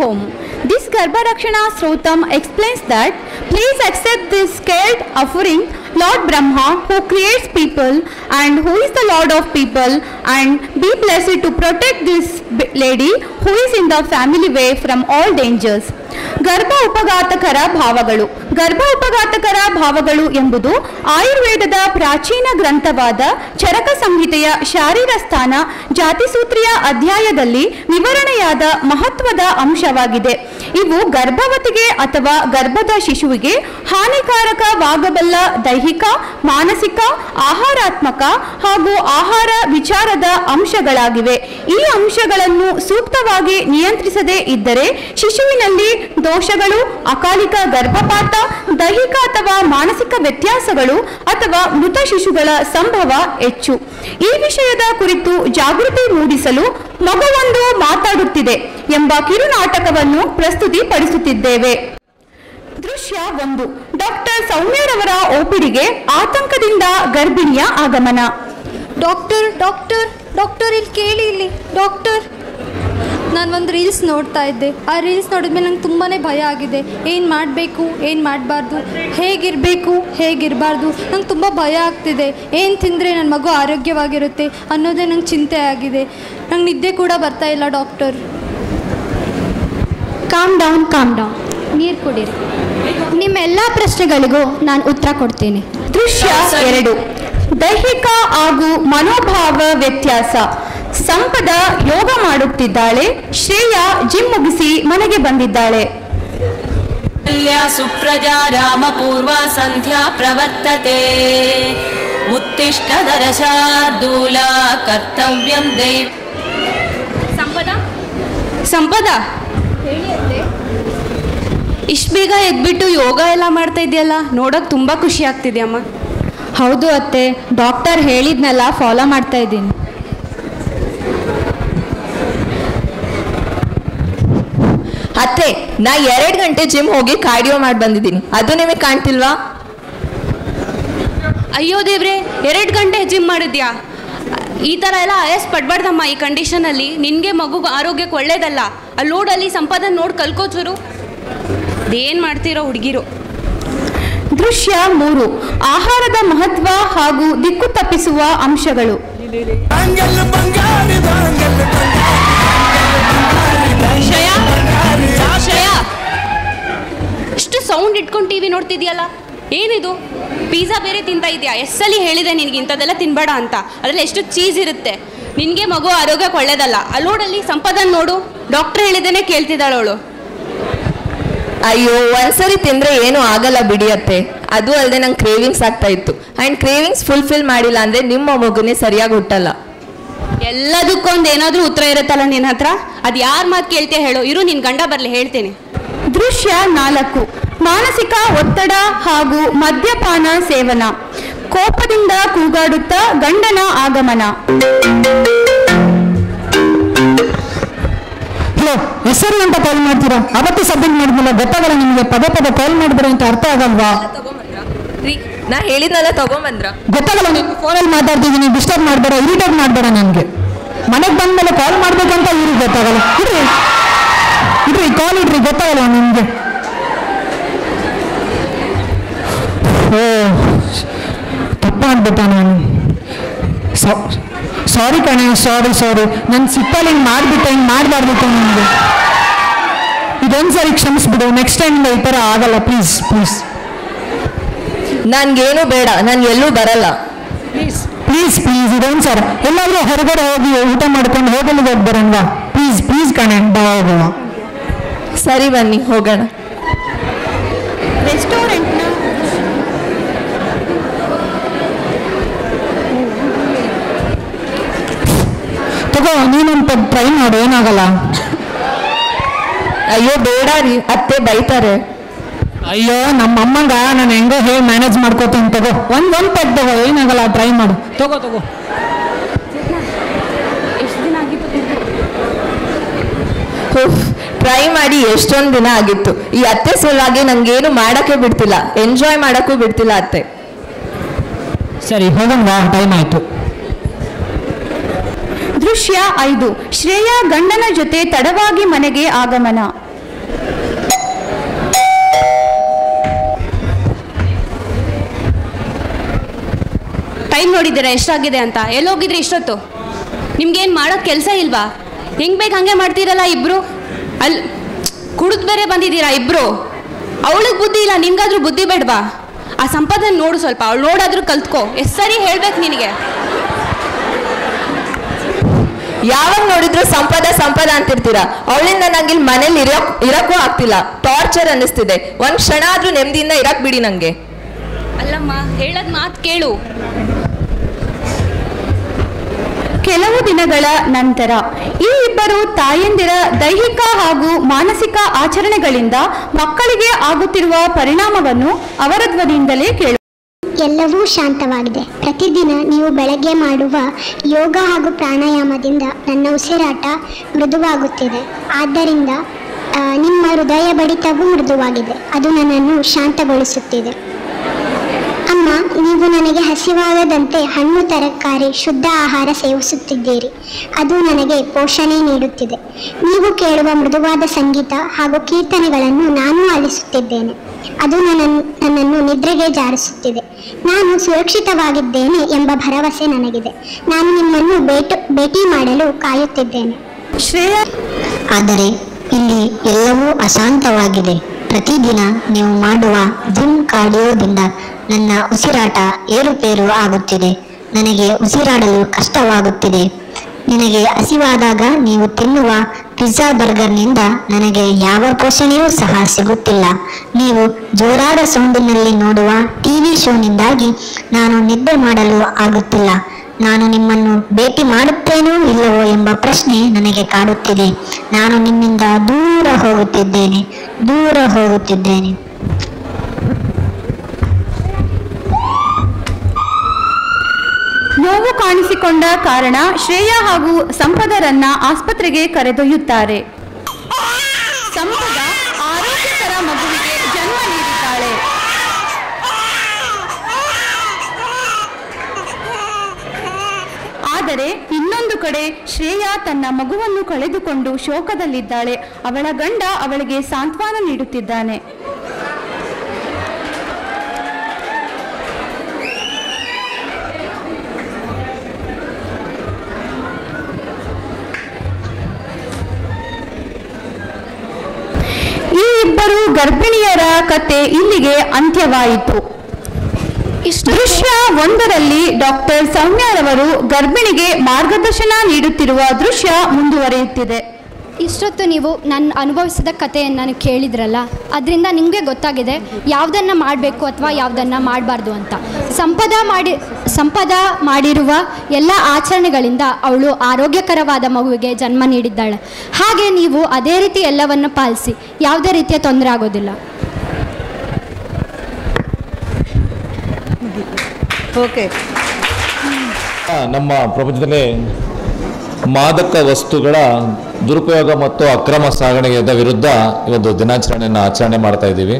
home. This Garbharakshana Srotam explains that please accept this scared offering, Lord Brahma, who creates people and who is the Lord of people, and be blessed to protect this lady who is in the family way from all dangers. ಗರ್ಭ ಉಪಘಾತಕರ ಭಾವಗಳು. ಗರ್ಭ ಉಪಘಾತಕರ ಭಾವಗಳು ಎಂಬುದು ಆಯುರ್ವೇದದ ಪ್ರಾಚೀನ ಗ್ರಂಥವಾದ ಚರಕ ಸಂಹಿತೆಯ ಶಾರೀರ ಸ್ಥಾನ ಜಾತಿಸೂತ್ರಿಯ ಅಧ್ಯಾಯದಲ್ಲಿ ವಿವರಣೆಯಾದ ಮಹತ್ವದ ಅಂಶವಾಗಿದೆ. ಇವು ಗರ್ಭವತಿಗೆ ಅಥವಾ ಗರ್ಭದ ಶಿಶುವಿಗೆ ಹಾನಿಕಾರಕವಾಗಬಲ್ಲ ದೈಹಿಕ, ಮಾನಸಿಕ, ಆಹಾರಾತ್ಮಕ ಹಾಗೂ ಆಹಾರ ವಿಚಾರದ ಅಂಶಗಳಾಗಿವೆ. ಈ ಅಂಶಗಳನ್ನು ಸೂಕ್ತವಾಗಿ ನಿಯಂತ್ರಿಸದೇ ಇದ್ದರೆ ಶಿಶುವಿನಲ್ಲಿ ದೋಷಗಳು, ಅಕಾಲಿಕ ಗರ್ಭಪಾತ, ದೈಹಿಕ ಅಥವಾ ಮಾನಸಿಕ ವ್ಯತ್ಯಾಸಗಳು ಅಥವಾ ಮೃತ ಶಿಶುಗಳ ಸಂಭವ ಹೆಚ್ಚು. ಈ ವಿಷಯದ ಕುರಿತು ಜಾಗೃತಿ ಮೂಡಿಸಲು ಮಗುವೊಂದು ಮಾತಾಡುತ್ತಿದೆ ಎಂಬ ಕಿರುನಾಟಕವನ್ನು ಪ್ರಸ್ತುತಿಪಡಿಸುತ್ತಿದ್ದೇವೆ. ದೃಶ್ಯ 1. ಡಾಕ್ಟರ್ ಸೌಮ್ಯರವರ ಓಪಿಡಿಗೆ ಆತಂಕದಿಂದ ಗರ್ಭಿಣಿಯ ಆಗಮನ. ಡಾಕ್ಟರ್ ಡಾಕ್ಟರ್ ಡಾಕ್ಟರ್ ಇಲ್ಲಿ ಕೇಳಿ, ಇಲ್ಲಿ ಡಾಕ್ಟರ್. ನಾನು ಒಂದು ರೀಲ್ಸ್ ನೋಡ್ತಾ ಇದ್ದೆ. ಆ ರೀಲ್ಸ್ ನೋಡಿದ್ಮೇಲೆ ನಂಗೆ ತುಂಬಾ ಭಯ ಆಗಿದೆ. ಏನು ಮಾಡಬೇಕು, ಏನು ಮಾಡಬಾರ್ದು, ಹೇಗಿರಬೇಕು, ಹೇಗಿರಬಾರ್ದು, ನಂಗೆ ತುಂಬ ಭಯ ಆಗ್ತಿದೆ. ಏನು ತಿಂದರೆ ನನ್ನ ಮಗು ಆರೋಗ್ಯವಾಗಿರುತ್ತೆ ಅನ್ನೋದೇ ನಂಗೆ ಚಿಂತೆ ಆಗಿದೆ. ನಂಗೆ ನಿದ್ದೆ ಕೂಡ ಬರ್ತಾ ಇಲ್ಲ ಡಾಕ್ಟರ್. Calm down. ನೀರು ಕುಡೀರಿ. ನಿಮ್ಮೆಲ್ಲ ಪ್ರಶ್ನೆಗಳಿಗೂ ನಾನು ಉತ್ತರ ಕೊಡ್ತೀನಿ. ದೃಶ್ಯ 2. ದೈಹಿಕ ಹಾಗೂ ಮನೋಭಾವ ವ್ಯತ್ಯಾಸ. ಸಂಪದ ಯೋಗ ಮಾಡುತ್ತಿದ್ದಾಳೆ. ಶ್ರೇಯಾ ಜಿಮ್ ಮುಗಿಸಿ ಮನೆಗೆ ಬಂದಿದ್ದಾಳೆ. ಸುಪ್ರಜಾ ರಾಮಪೂರ್ವ ಸಂಧ್ಯಾ ಪ್ರವರ್ತತೆ ಉತ್ತಿಷ್ಠ ದರಶಾರ್ದೂಲ ಕರ್ತವ್ಯಂ ದೇವ್. ಸಂಪದ ಇಷ್ಟು ಬೇಗ ಎದ್ಬಿಟ್ಟು ಯೋಗ ಎಲ್ಲ ಮಾಡ್ತಾ ಇದೆಯಲ್ಲ, ನೋಡೋಕೆ ತುಂಬ ಖುಷಿ ಆಗ್ತಿದೆಯಮ್ಮ. ಹೌದು ಅತ್ತೆ, ಡಾಕ್ಟರ್ ಹೇಳಿದ್ನೆಲ್ಲ ಫಾಲೋ ಮಾಡ್ತಾ ಇದ್ದೀನಿ. ಅತ್ತೆ, ನಾ 2 ಗಂಟೆ ಜಿಮ್ ಹೋಗಿ ಕಾರ್ಡಿಯೋ ಮಾಡಿ ಬಂದಿದ್ದೀನಿ. ಅದು ನಿಮಗೆ ಕಾಣ್ತಿಲ್ವಾ? ಅಯ್ಯೋ ದೇವ್ರೆ, 2 ಗಂಟೆ ಜಿಮ್ ಮಾಡಿದ್ಯಾ? ಈ ಥರ ಎಲ್ಲ ಆಯಸ್ ಪಡ್ಬಾರ್ದಮ್ಮ. ಈ ಕಂಡೀಷನಲ್ಲಿ ನಿನಗೆ ಮಗುಗೆ ಆರೋಗ್ಯಕ್ಕೆ ಒಳ್ಳೇದಲ್ಲ. ಅಲ್ಲಿ ನೋಡಲ್ಲಿ ಸಂಪಾದನೆ ನೋಡಿ ಕಲ್ಕೋಚೂರು. ಅದೇನು ಮಾಡ್ತಿರೋ ಹುಡುಗಿರು. ದೃಶ್ಯ 3. ಆಹಾರದ ಮಹತ್ವ ಹಾಗೂ ದಿಕ್ಕು ತಪ್ಪಿಸುವ ಅಂಶಗಳು. ಇಷ್ಟು ಸೌಂಡ್ ಇಟ್ಕೊಂಡು ಟಿವಿ ನೋಡ್ತಿದ್ಯಲ್ಲ, ಏನಿದು? ಪಿಜ್ಜಾ ಬೇರೆ ತಿಂತಾ ಇದೆಯಾ? ಎಷ್ಟಲ್ಲಿ ಹೇಳಿದೆ ನಿನಗೆ ಇಂಥದ್ದೆಲ್ಲ ತಿನ್ಬೇಡ ಅಂತ. ಅದರಲ್ಲಿ ಎಷ್ಟು ಚೀಸ್ ಇರುತ್ತೆ. ನಿನಗೆ ಮಗು ಆರೋಗ್ಯಕ್ಕೆ ಒಳ್ಳೇದಲ್ಲ. ಅಲ್ಲೋಡಲ್ಲಿ ಸಂಪಾದನೆ ನೋಡು, ಡಾಕ್ಟರ್ ಹೇಳಿದ್ದೇನೆ ಕೇಳ್ತಿದ್ದಾಳು ಅವಳು. ಅಯ್ಯೋ, ಒಂದ್ಸರಿ ತಿಂದರೆ ಏನೂ ಆಗಲ್ಲ ಬಿಡಿಯತ್ತೆ. ಅದು ಅಲ್ಲದೆ ನಂಗೆ ಕ್ರೇವಿಂಗ್ಸ್ ಆಗ್ತಾ ಇತ್ತು. ಆ್ಯಂಡ್ ಕ್ರೇವಿಂಗ್ಸ್ ಫುಲ್ಫಿಲ್ ಮಾಡಿಲ್ಲ ಅಂದರೆ ನಿಮ್ಮ ಮಗುನೇ ಸರಿಯಾಗಿ ಹುಟ್ಟಲ್ಲ. ಎಲ್ಲದಕ್ಕೊಂದು ಏನಾದರೂ ಉತ್ತರ ಇರುತ್ತಲ್ಲ ನಿನ್ನ ಹತ್ರ. ಅದು ಯಾರ ಮಾತು ಕೇಳ್ತೀಯ ಹೇಳು. ಇರು, ನಿನ್ನ ಗಂಡ ಬರಲಿ ಹೇಳ್ತೇನೆ. ದೃಶ್ಯ 4. ಮಾನಸಿಕ ಒತ್ತಡ ಹಾಗೂ ಮದ್ಯಪಾನ ಸೇವನ. ಕೋಪದಿಂದ ಕೂಗಾಡುತ್ತಾ ಗಂಡನ ಆಗಮನ. ಹಲೋ, ಹೆಸರು ಅಂತ ಕಾಲ್ ಮಾಡ್ತೀರಾ? ಅವತ್ತು ಸಬ್ಮಿಟ್ ಮಾಡಿದ್ಮೇಲೆ ಗೊತ್ತಾಗಲ್ಲ ನಿಮಗೆ. ಪದೇ ಪದೇ ಕಾಲ್ ಮಾಡಿದ್ರೆ ಅಂತ ಅರ್ಥ ಆಗಲ್ವಾ? ನಾ ಹೇಳಿದ್ನಲ್ಲ, ತಗೊಂಬಂದ್ರ. ಗೊತ್ತಾಗಲ್ಲ, ನೀವು ಫೋನಲ್ಲಿ ಮಾತಾಡ್ತಿದ್ದೀನಿ, ಡಿಸ್ಟರ್ಬ್ ಮಾಡಬೇಡ, ಇರಿಟೇಟ್ ಮಾಡಬೇಡ ನನಗೆ. ಮನೆಗೆ ಬಂದ್ಮೇಲೆ ಕಾಲ್ ಮಾಡ್ಬೇಕಂತ ಇವ್ರಿಗೆ ಗೊತ್ತಾಗಲ್ಲ. ಇಡ್ರಿ ಕಾಲ್ ಇಡ್ರಿ, ಗೊತ್ತಾಗಲ್ಲ ನಿಮಗೆ. ಓ, ತಪ್ಪ ಅಂದ್ಬಿಟ್ಟ ನಾನು. ಸಾರಿ ಕಣೆ, ಸಾರಿ. ನನ್ನ ಸಿಕ್ಕಲ್ಲಿ ಹಿಂಗೆ ಮಾಡಿಬಿಟ್ಟೆ, ಹಿಂಗೆ ಮಾಡಬಾರ್ದಿತ್ತು ನಿಮಗೆ. ಇದೊಂದು ಸರಿ ಕ್ಷಮಿಸ್ಬಿಡು. ನೆಕ್ಸ್ಟ್ ಟೈಮಿಂದ ಈ ಥರ ಆಗಲ್ಲ, ಪ್ಲೀಸ್. ನನಗೇನು ಬೇಡ, ನಾನು ಎಲ್ಲೂ ಬರಲ್ಲ. ಪ್ಲೀಸ್ ಇದೊಂದು ಸರ್. ಎಲ್ಲಾದರೂ ಹೊರಗಡೆ ಹೋಗಿ ಊಟ ಮಾಡ್ಕೊಂಡು ಹೋಟೆಲ್ಗೆ ಹೋಗಿ ಬರೋಣವಾ? ಪ್ಲೀಸ್ ಕಣೆ, ಬಾ ಹೋಗುವ. ಸರಿ, ಬನ್ನಿ ಹೋಗೋಣ. ರೆಸ್ಟೋರೆಂಟ್ನ ತಗೋ, ನೀನೊಂದು ಟ್ರೈ ಮಾಡು, ಏನಾಗಲ್ಲ. ಅಯ್ಯೋ ಬೇಡ ರೀ, ಅತ್ತೆ ಬೈತಾರೆ. ಅಯ್ಯೋ, ನಮ್ಮ ಅಮ್ಮಂಗ ನಾನು ಹೆಂಗೋ ಹೇಳಿ ಮ್ಯಾನೇಜ್ ಮಾಡ್ಕೋತೀನಿ. ತಗೋ, ಒಂದು ಪೆಟ್ ತಗೋ, ಏನಾಗಲ್ಲ, ಟ್ರೈ ಮಾಡು. ತಗೋ. ಟ್ರೈ ಮಾಡಿ ಎಷ್ಟೊಂದು ದಿನ ಆಗಿತ್ತು. ಈ ಅತ್ತೆ ಸಲುವಾಗಿ ನಂಗೇನು ಮಾಡೋಕ್ಕೆ ಬಿಡ್ತಿಲ್ಲ, ಎಂಜಾಯ್ ಮಾಡೋಕ್ಕೂ ಬಿಡ್ತಿಲ್ಲ ಅತ್ತೆ. ಸರಿ, ಹೋಗೋಣ, ಟೈಮ್ ಆಯಿತು. ದೃಶ್ಯ 5. ಶ್ರೇಯಾ ಗಂಡನ ಜೊತೆ ತಡವಾಗಿ ಮನೆಗೆ ಆಗಮನ. ಟೈಮ್ ನೋಡಿದ್ದೀರಾ ಎಷ್ಟಾಗಿದೆ ಅಂತ? ಎಲ್ಲೋಗಿದ್ರಿ ಇಷ್ಟೊತ್ತು? ನಿಮ್ಗೇನು ಮಾಡೋಕ್ಕೆ ಕೆಲಸ ಇಲ್ವಾ? ಹೆಂಗೆ ಬೇಕು ಹಾಗೆ ಮಾಡ್ತೀರಲ್ಲ ಇಬ್ಬರು. ಅಲ್ಲಿ ಕುಡಿದು ಬೇರೆ ಬಂದಿದ್ದೀರಾ ಇಬ್ಬರು. ಅವಳಿಗೆ ಬುದ್ಧಿ ಇಲ್ಲ, ನಿಮ್ಗಾದ್ರೂ ಬುದ್ಧಿ ಬೇಡವಾ? ಆ ಸಂಪದನ್ನು ನೋಡು ಸ್ವಲ್ಪ, ಅವಳು ನೋಡಾದ್ರೂ ಕಲ್ತ್ಕೋ. ಎಷ್ಟು ಸರಿ ಹೇಳ್ಬೇಕು ನಿನಗೆ? ಯಾವಾಗ ನೋಡಿದ್ರು ಸಂಪದ ಅಂತಿರ್ತೀರಾ. ಅವಳಿಂದ ನಂಗೆ ಇಲ್ಲಿ ಮನೇಲಿ ಇರಕ್ಕೂ ಆಗ್ತಿಲ್ಲ, ಟಾರ್ಚರ್ ಅನ್ನಿಸ್ತಿದೆ. ಒಂದ್ ಕ್ಷಣ ಆದ್ರೂ ನೆಮ್ಮದಿಯಿಂದ ಇರಕ್ ಬಿಡಿ ನಂಗೆ. ಅಲ್ಲಮ್ಮ, ಹೇಳೋದ್ ಮಾತು ಕೇಳು. ಕೆಲವು ದಿನಗಳ ನಂತರ ಈ ಇಬ್ಬರು ತಾಯಂದಿರ ದೈಹಿಕ ಹಾಗೂ ಮಾನಸಿಕ ಆಚರಣೆಗಳಿಂದ ಮಕ್ಕಳಿಗೆ ಆಗುತ್ತಿರುವ ಪರಿಣಾಮವನ್ನು ಅವರ ಧ್ವನಿಯಿಂದಲೇ ಕೇಳು. ಎಲ್ಲವೂ ಶಾಂತವಾಗಿದೆ. ಪ್ರತಿದಿನ ನೀವು ಬೆಳಗ್ಗೆ ಮಾಡುವ ಯೋಗ ಹಾಗೂ ಪ್ರಾಣಾಯಾಮದಿಂದ ನನ್ನ ಉಸಿರಾಟ ಮೃದುವಾಗುತ್ತಿದೆ. ಆದ್ದರಿಂದ ನಿಮ್ಮ ಹೃದಯ ಬಡಿತವೂ ಮೃದುವಾಗಿದೆ. ಅದು ನನ್ನನ್ನು ಶಾಂತಗೊಳಿಸುತ್ತಿದೆ. ಅಮ್ಮ, ನೀವು ನನಗೆ ಹಸಿವಾಗದಂತೆ ಹಣ್ಣು, ತರಕಾರಿ, ಶುದ್ಧ ಆಹಾರ ಸೇವಿಸುತ್ತಿದ್ದೀರಿ. ಅದು ನನಗೆ ಪೋಷಣೆ ನೀಡುತ್ತಿದೆ. ನೀವು ಕೇಳುವ ಮೃದುವಾದ ಸಂಗೀತ ಹಾಗೂ ಕೀರ್ತನೆಗಳನ್ನು ನಾನು ಆಲಿಸುತ್ತಿದ್ದೇನೆ. ಅದು ನನ್ನನ್ನು ನಿದ್ರೆಗೆ ಜಾರಿಸುತ್ತಿದೆ. ನಾನು ಸುರಕ್ಷಿತವಾಗಿದ್ದೇನೆ ಎಂಬ ಭರವಸೆ ನನಗಿದೆ. ನಾನು ನಿಮ್ಮನ್ನು ಭೇಟಿ ಮಾಡಲು ಕಾಯುತ್ತಿದ್ದೇನೆ. ಶ್ರೇಯಾ, ಆದರೆ ಇಲ್ಲಿ ಎಲ್ಲವೂ ಅಶಾಂತವಾಗಿದೆ. ಪ್ರತಿದಿನ ನೀವು ಮಾಡುವ ಜಿಮ್ ಕಾರ್ಡಿಯೋದಿಂದ ನನ್ನ ಉಸಿರಾಟ ಏರುಪೇರು ಆಗುತ್ತಿದೆ. ನನಗೆ ಉಸಿರಾಡಲು ಕಷ್ಟವಾಗುತ್ತಿದೆ. ನಿನಗೆ ಹಸಿವಾದಾಗ ನೀವು ತಿನ್ನುವ ಪಿಜ್ಜಾ ಬರ್ಗರ್ನಿಂದ ನನಗೆ ಯಾವ ಪೋಷಣೆಯೂ ಸಹ ಸಿಗುತ್ತಿಲ್ಲ. ನೀವು ಜೋರಾದ ಸೌಂಡಿನಲ್ಲಿ ನೋಡುವ ಟಿವಿ ಶೋನಿಂದಾಗಿ ನಾನು ನಿದ್ದೆ ಮಾಡಲು ಆಗುತ್ತಿಲ್ಲ. ನಾನು ನಿಮ್ಮನ್ನು ಭೇಟಿ ಮಾಡುತ್ತೇನೋ ಇಲ್ಲವೋ ಎಂಬ ಪ್ರಶ್ನೆ ನನಗೆ ಕಾಡುತ್ತಿದೆ. ನಾನು ನಿಮ್ಮಿಂದ ದೂರ ಹೋಗುತ್ತಿದ್ದೇನೆ. ನೋವು ಕಾಣಿಸಿಕೊಂಡ ಕಾರಣ ಶ್ರೇಯಾ ಹಾಗೂ ಸಂಪದರನ್ನ ಆಸ್ಪತ್ರೆಗೆ ಕರೆದೊಯ್ಯುತ್ತಾರೆ. ಸಂಪದ ಆರೋಗ್ಯಕರ ಮಗುವಿಗೆ ಜನ್ಮ ನೀಡಿದ್ದಾಳೆ. ಆದರೆ ಇನ್ನೊಂದು ಕಡೆ ಶ್ರೇಯಾ ತನ್ನ ಮಗುವನ್ನು ಕಳೆದುಕೊಂಡು ಶೋಕದಲ್ಲಿದ್ದಾಳೆ. ಅವಳ ಗಂಡ ಅವಳಿಗೆ ಸಾಂತ್ವನ ನೀಡುತ್ತಿದ್ದಾನೆ. ಈ ಇಬ್ಬರು ಗರ್ಭಿಣಿಯರ ಕತೆ ಇಲ್ಲಿಗೆ ಅಂತ್ಯವಾಯಿತು. ದೃಶ್ಯ 1ರಲ್ಲಿ ಡಾಕ್ಟರ್ ಸೌಮ್ಯರವರು ಗರ್ಭಿಣಿಗೆ ಮಾರ್ಗದರ್ಶನ ನೀಡುತ್ತಿರುವ ದೃಶ್ಯ ಮುಂದುವರಿಯುತ್ತಿದೆ. ಇಷ್ಟೊತ್ತು ನೀವು ನಾನು ಅನುಭವಿಸಿದ ಕಥೆಯನ್ನು ನಾನು ಕೇಳಿದ್ರಲ್ಲ, ಅದರಿಂದ ನಿಮಗೆ ಗೊತ್ತಾಗಿದೆ ಯಾವುದನ್ನು ಮಾಡಬೇಕು ಅಥವಾ ಯಾವುದನ್ನು ಮಾಡಬಾರ್ದು ಅಂತ. ಸಂಪದ ಮಾಡಿರುವ ಎಲ್ಲ ಆಚರಣೆಗಳಿಂದ ಅವಳು ಆರೋಗ್ಯಕರವಾದ ಮಗುವಿಗೆ ಜನ್ಮ ನೀಡಿದ್ದಾಳೆ. ಹಾಗೆ ನೀವು ಅದೇ ರೀತಿ ಎಲ್ಲವನ್ನು ಪಾಲಿಸಿ, ಯಾವುದೇ ರೀತಿಯ ತೊಂದರೆ ಆಗೋದಿಲ್ಲ. ಓಕೆ, ನಮ್ಮ ಪ್ರಪಂಚದಲ್ಲಿ ಮಾದಕ ವಸ್ತುಗಳ ದುರುಪಯೋಗ ಮತ್ತು ಅಕ್ರಮ ಸಾಗಣೆಯ ವಿರುದ್ಧ ಇವತ್ತು ದಿನಾಚರಣೆಯನ್ನು ಆಚರಣೆ ಮಾಡ್ತಾ ಇದ್ದೀವಿ.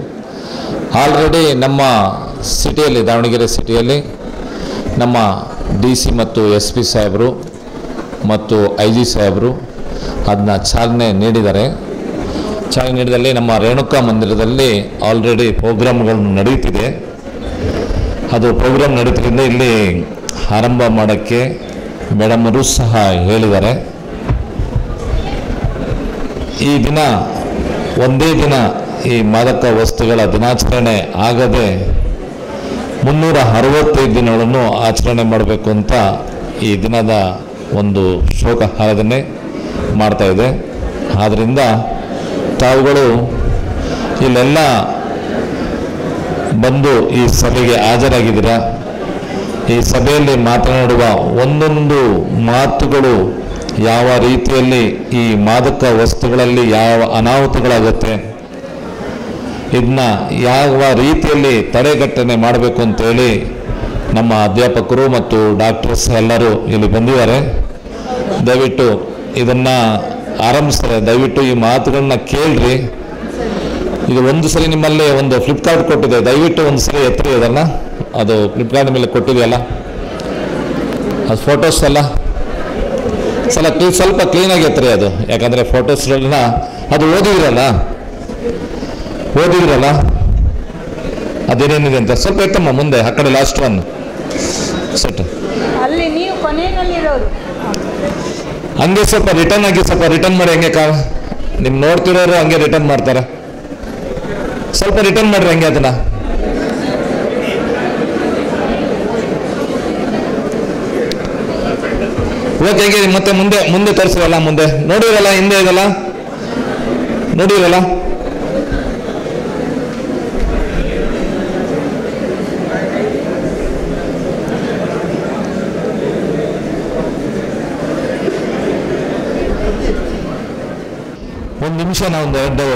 ಆಲ್ರೆಡಿ ನಮ್ಮ ಸಿಟಿಯಲ್ಲಿ, ದಾವಣಗೆರೆ ಸಿಟಿಯಲ್ಲಿ ನಮ್ಮ DC ಮತ್ತು SP ಸಾಹೇಬರು ಮತ್ತು IG ಸಾಹೇಬರು ಅದನ್ನ ಚಾಲನೆ ನೀಡಿದ್ದಾರೆ. ಚಾಲನೆ ನೀಡಿದಲ್ಲಿ ನಮ್ಮ ರೇಣುಕಾ ಮಂದಿರದಲ್ಲಿ ಆಲ್ರೆಡಿ ಪ್ರೋಗ್ರಾಮ್ಗಳು ನಡೀತಿದೆ. ಅದು ಪ್ರೋಗ್ರಾಮ್ ನಡೀತಿದ್ದರಿಂದ ಇಲ್ಲಿ ಆರಂಭ ಮಾಡೋಕ್ಕೆ ಮೇಡಮರು ಸಹ ಹೇಳಿದ್ದಾರೆ. ಈ ದಿನ ಒಂದೇ ದಿನ ಈ ಮಾದಕ ವಸ್ತುಗಳ ದಿನಾಚರಣೆ ಆಗದೆ 365 ದಿನಗಳನ್ನು ಆಚರಣೆ ಮಾಡಬೇಕು ಅಂತ ಈ ದಿನದ ಒಂದು ಶೋಕ ಆರಾಧನೆ ಮಾಡ್ತಾ ಇದೆ. ಆದ್ದರಿಂದ ತಾವುಗಳು ಇಲ್ಲೆಲ್ಲ ಬಂದು ಈ ಸಭೆಗೆ ಹಾಜರಾಗಿದ್ದೀರಾ. ಈ ಸಭೆಯಲ್ಲಿ ಮಾತನಾಡುವ ಒಂದೊಂದು ಮಾತುಗಳು ಯಾವ ರೀತಿಯಲ್ಲಿ ಈ ಮಾದಕ ವಸ್ತುಗಳಲ್ಲಿ ಯಾವ ಅನಾಹುತಗಳಾಗುತ್ತೆ, ಇದನ್ನ ಯಾವ ರೀತಿಯಲ್ಲಿ ತಡೆಗಟ್ಟನೆ ಮಾಡಬೇಕು ಅಂತೇಳಿ ನಮ್ಮ ಅಧ್ಯಾಪಕರು ಮತ್ತು ಡಾಕ್ಟರ್ಸ್ ಎಲ್ಲರೂ ಇಲ್ಲಿ ಬಂದಿದ್ದಾರೆ. ದಯವಿಟ್ಟು ಇದನ್ನು ಆರಂಭಿಸ್ತಾರೆ. ದಯವಿಟ್ಟು ಈ ಮಾತುಗಳನ್ನ ಕೇಳ್ರಿ. ಇದು ಒಂದು ಸಲ ನಿಮ್ಮಲ್ಲಿ ಒಂದು ಫ್ಲಿಪ್ಕಾರ್ಟ್ ಕೊಟ್ಟಿದೆ, ದಯವಿಟ್ಟು ಒಂದು ಸಲ ಎತ್ತರಿ ಅದನ್ನು. ಅದು ಫ್ಲಿಪ್ಕಾರ್ಟ್ ಮೇಲೆ ಕೊಟ್ಟಿದೆಯಲ್ಲ, ಅದು ಫೋಟೋಸ್ ಎಲ್ಲ ಸ್ವಲ್ಪ ಕ್ಲೀನಾಗಿ ಎತ್ತರಿ ಅದು. ಯಾಕಂದರೆ ಫೋಟೋಸ್ಗಳನ್ನ ಅದು ಓದಿದ್ರಲ್ಲ ಅದೇನೇನಿದೆ ಅಂತ ಸ್ವಲ್ಪ ಎತ್ತಮ್ಮ ಮುಂದೆ, ಆ ಕಡೆ ಲಾಸ್ಟ್ ಒನ್ ಸೆಟ್ ಅಲ್ಲಿ ನೀವು ಕೊನೆಯಲ್ಲಿರೋರು. ಹಂಗೆ ಸ್ವಲ್ಪ ರಿಟರ್ನ್ ಆಗಿ, ಸ್ವಲ್ಪ ರಿಟರ್ನ್ ಮಾಡಿ. ಹಂಗೆ ನಿಮ್ ನೋಡ್ತಿರೋರು ಹಂಗೆ ರಿಟರ್ನ್ ಮಾಡ್ತಾರೆ. ಸ್ವಲ್ಪ ರಿಟರ್ನ್ ಮಾಡ್ರಿ ಹಂಗೆ ಅದನ್ನ. ಓಕೆ, ಹೇಗೆ ಮತ್ತೆ ಮುಂದೆ ಮುಂದೆ ತೋರಿಸಿರಲ್ಲ, ಮುಂದೆ ನೋಡಿರಲ್ಲ, ಹಿಂದೆ ಇದಲ್ಲ ನೋಡಿರಲ್ಲ. ಒಂದು ನಿಮಿಷ ನಾವು ಒಂದೆರಡು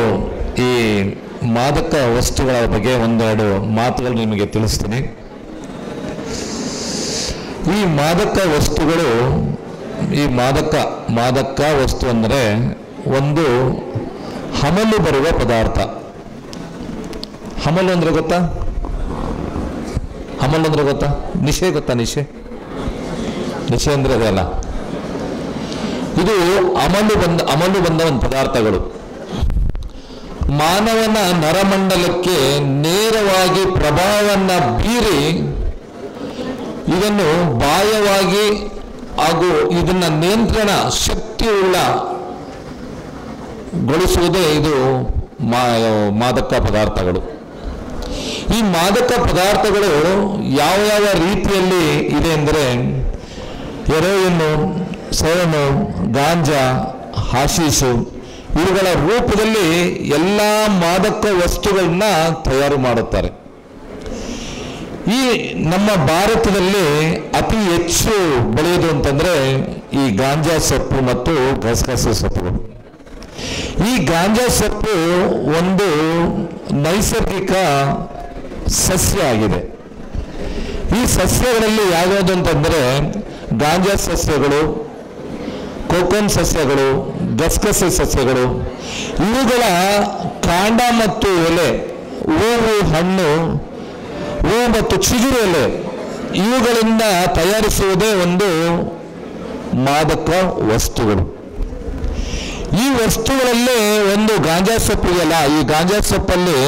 ಈ ಮಾದಕ ವಸ್ತುಗಳ ಬಗ್ಗೆ ಒಂದೆರಡು ಮಾತುಗಳು ನಿಮಗೆ ತಿಳಿಸ್ತೀನಿ. ಈ ಮಾದಕ ವಸ್ತುಗಳು, ಈ ಮಾದಕ ವಸ್ತು ಅಂದರೆ ಒಂದು ಹಮಲು ಬರುವ ಪದಾರ್ಥ. ಹಮಲು ಅಂದ್ರೆ ಗೊತ್ತಾ? ಹಮಲು ಅಂದ್ರೆ ಗೊತ್ತಾ? ನಿಶೆ ಗೊತ್ತಾ? ನಿಶೆ ಅಂದ್ರೆ ಅದೇ ಅಲ್ಲ. ಇದು ಅಮಲು ಬಂದ ಒಂದು ಪದಾರ್ಥಗಳು ಮಾನವನ ನರಮಂಡಲಕ್ಕೆ ನೇರವಾಗಿ ಪ್ರಭಾವವನ್ನು ಬೀರಿ ಇದನ್ನು ಬಾಹ್ಯವಾಗಿ ಹಾಗೂ ಇದನ್ನ ನಿಯಂತ್ರಣ ಶಕ್ತಿಯುಳ್ಳಗೊಳಿಸುವುದೇ ಇದು ಮಾದಕ ಪದಾರ್ಥಗಳು. ಈ ಮಾದಕ ಪದಾರ್ಥಗಳು ಯಾವ ಯಾವ ರೀತಿಯಲ್ಲಿ ಇದೆ ಅಂದರೆ ಹೆರೋಯಿನ್ನು, ಸೋನು, ಗಾಂಜಾ, ಹಾಶೀಸು ಇವುಗಳ ರೂಪದಲ್ಲಿ ಎಲ್ಲ ಮಾದಕ ವಸ್ತುಗಳನ್ನ ತಯಾರು ಮಾಡುತ್ತಾರೆ. ಈ ನಮ್ಮ ಭಾರತದಲ್ಲಿ ಅತಿ ಹೆಚ್ಚು ಬೆಳೆಯುವುದು ಅಂತಂದ್ರೆ ಈ ಗಾಂಜಾ ಸೊಪ್ಪು ಮತ್ತು ಗಸಗಸೆ ಸೊಪ್ಪುಗಳು. ಈ ಗಾಂಜಾ ಸೊಪ್ಪು ಒಂದು ನೈಸರ್ಗಿಕ ಸಸ್ಯ ಆಗಿದೆ. ಈ ಸಸ್ಯಗಳಲ್ಲಿ ಯಾವ್ಯಾವುದು ಅಂತಂದ್ರೆ ಗಾಂಜಾ ಸಸ್ಯಗಳು, ಕೋಕೋನ್ ಸಸ್ಯಗಳು, ಗಸಗಸೆ ಸಸ್ಯಗಳು, ಇವುಗಳ ಕಾಂಡ ಮತ್ತು ಎಲೆ, ಹೂವು, ಹಣ್ಣು, ಹೂವು ಮತ್ತು ಚಿಗುರು ಎಲೆ ಇವುಗಳಿಂದ ತಯಾರಿಸುವುದೇ ಒಂದು ಮಾದಕ ವಸ್ತುಗಳು. ಈ ವಸ್ತುಗಳಲ್ಲಿ ಒಂದು ಗಾಂಜಾ ಸೊಪ್ಪು ಇದೆಯಲ್ಲ, ಈ ಗಾಂಜಾ ಸೊಪ್ಪಲ್ಲಿ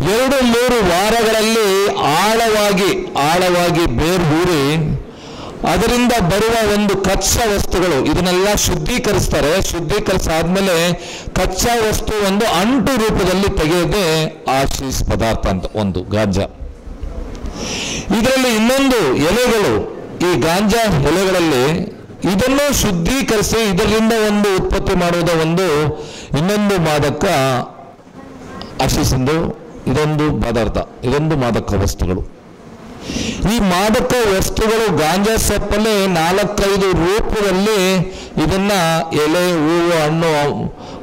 2-3 ವಾರಗಳಲ್ಲಿ ಆಳವಾಗಿ ಬೇರ್ಗೂಡಿ ಅದರಿಂದ ಬರುವ ಒಂದು ಕಚ್ಚಾ ವಸ್ತುಗಳು ಇದನ್ನೆಲ್ಲ ಶುದ್ಧೀಕರಿಸ್ತಾರೆ. ಶುದ್ಧೀಕರಿಸಾದ್ಮೇಲೆ ಕಚ್ಚಾ ವಸ್ತು ಒಂದು ಅಂಟು ರೂಪದಲ್ಲಿ ತೆಗೆಯದೆ ಆಶೀಸ್ ಪದಾರ್ಥ ಅಂತ ಒಂದು ಗಾಂಜಾ. ಇದರಲ್ಲಿ ಇನ್ನೊಂದು ಎಲೆಗಳು, ಈ ಗಾಂಜಾ ಎಲೆಗಳಲ್ಲಿ ಇದನ್ನು ಶುದ್ಧೀಕರಿಸಿ ಇದರಿಂದ ಒಂದು ಉತ್ಪತ್ತಿ ಮಾಡುವುದ ಒಂದು ಇನ್ನೊಂದು ಮಾದಕ ಆಶೀಸ್ ಎಂದು ಇದೊಂದು ಪದಾರ್ಥ, ಇದೊಂದು ಮಾದಕ ವಸ್ತುಗಳು. ಈ ಮಾದಕ ವಸ್ತುಗಳು ಗಾಂಜಾ ಸೊಪ್ಪಲ್ಲಿ 4-5 ರೂಪದಲ್ಲಿ ಇದನ್ನ ಎಲೆ, ಹೂವು, ಹಣ್ಣು,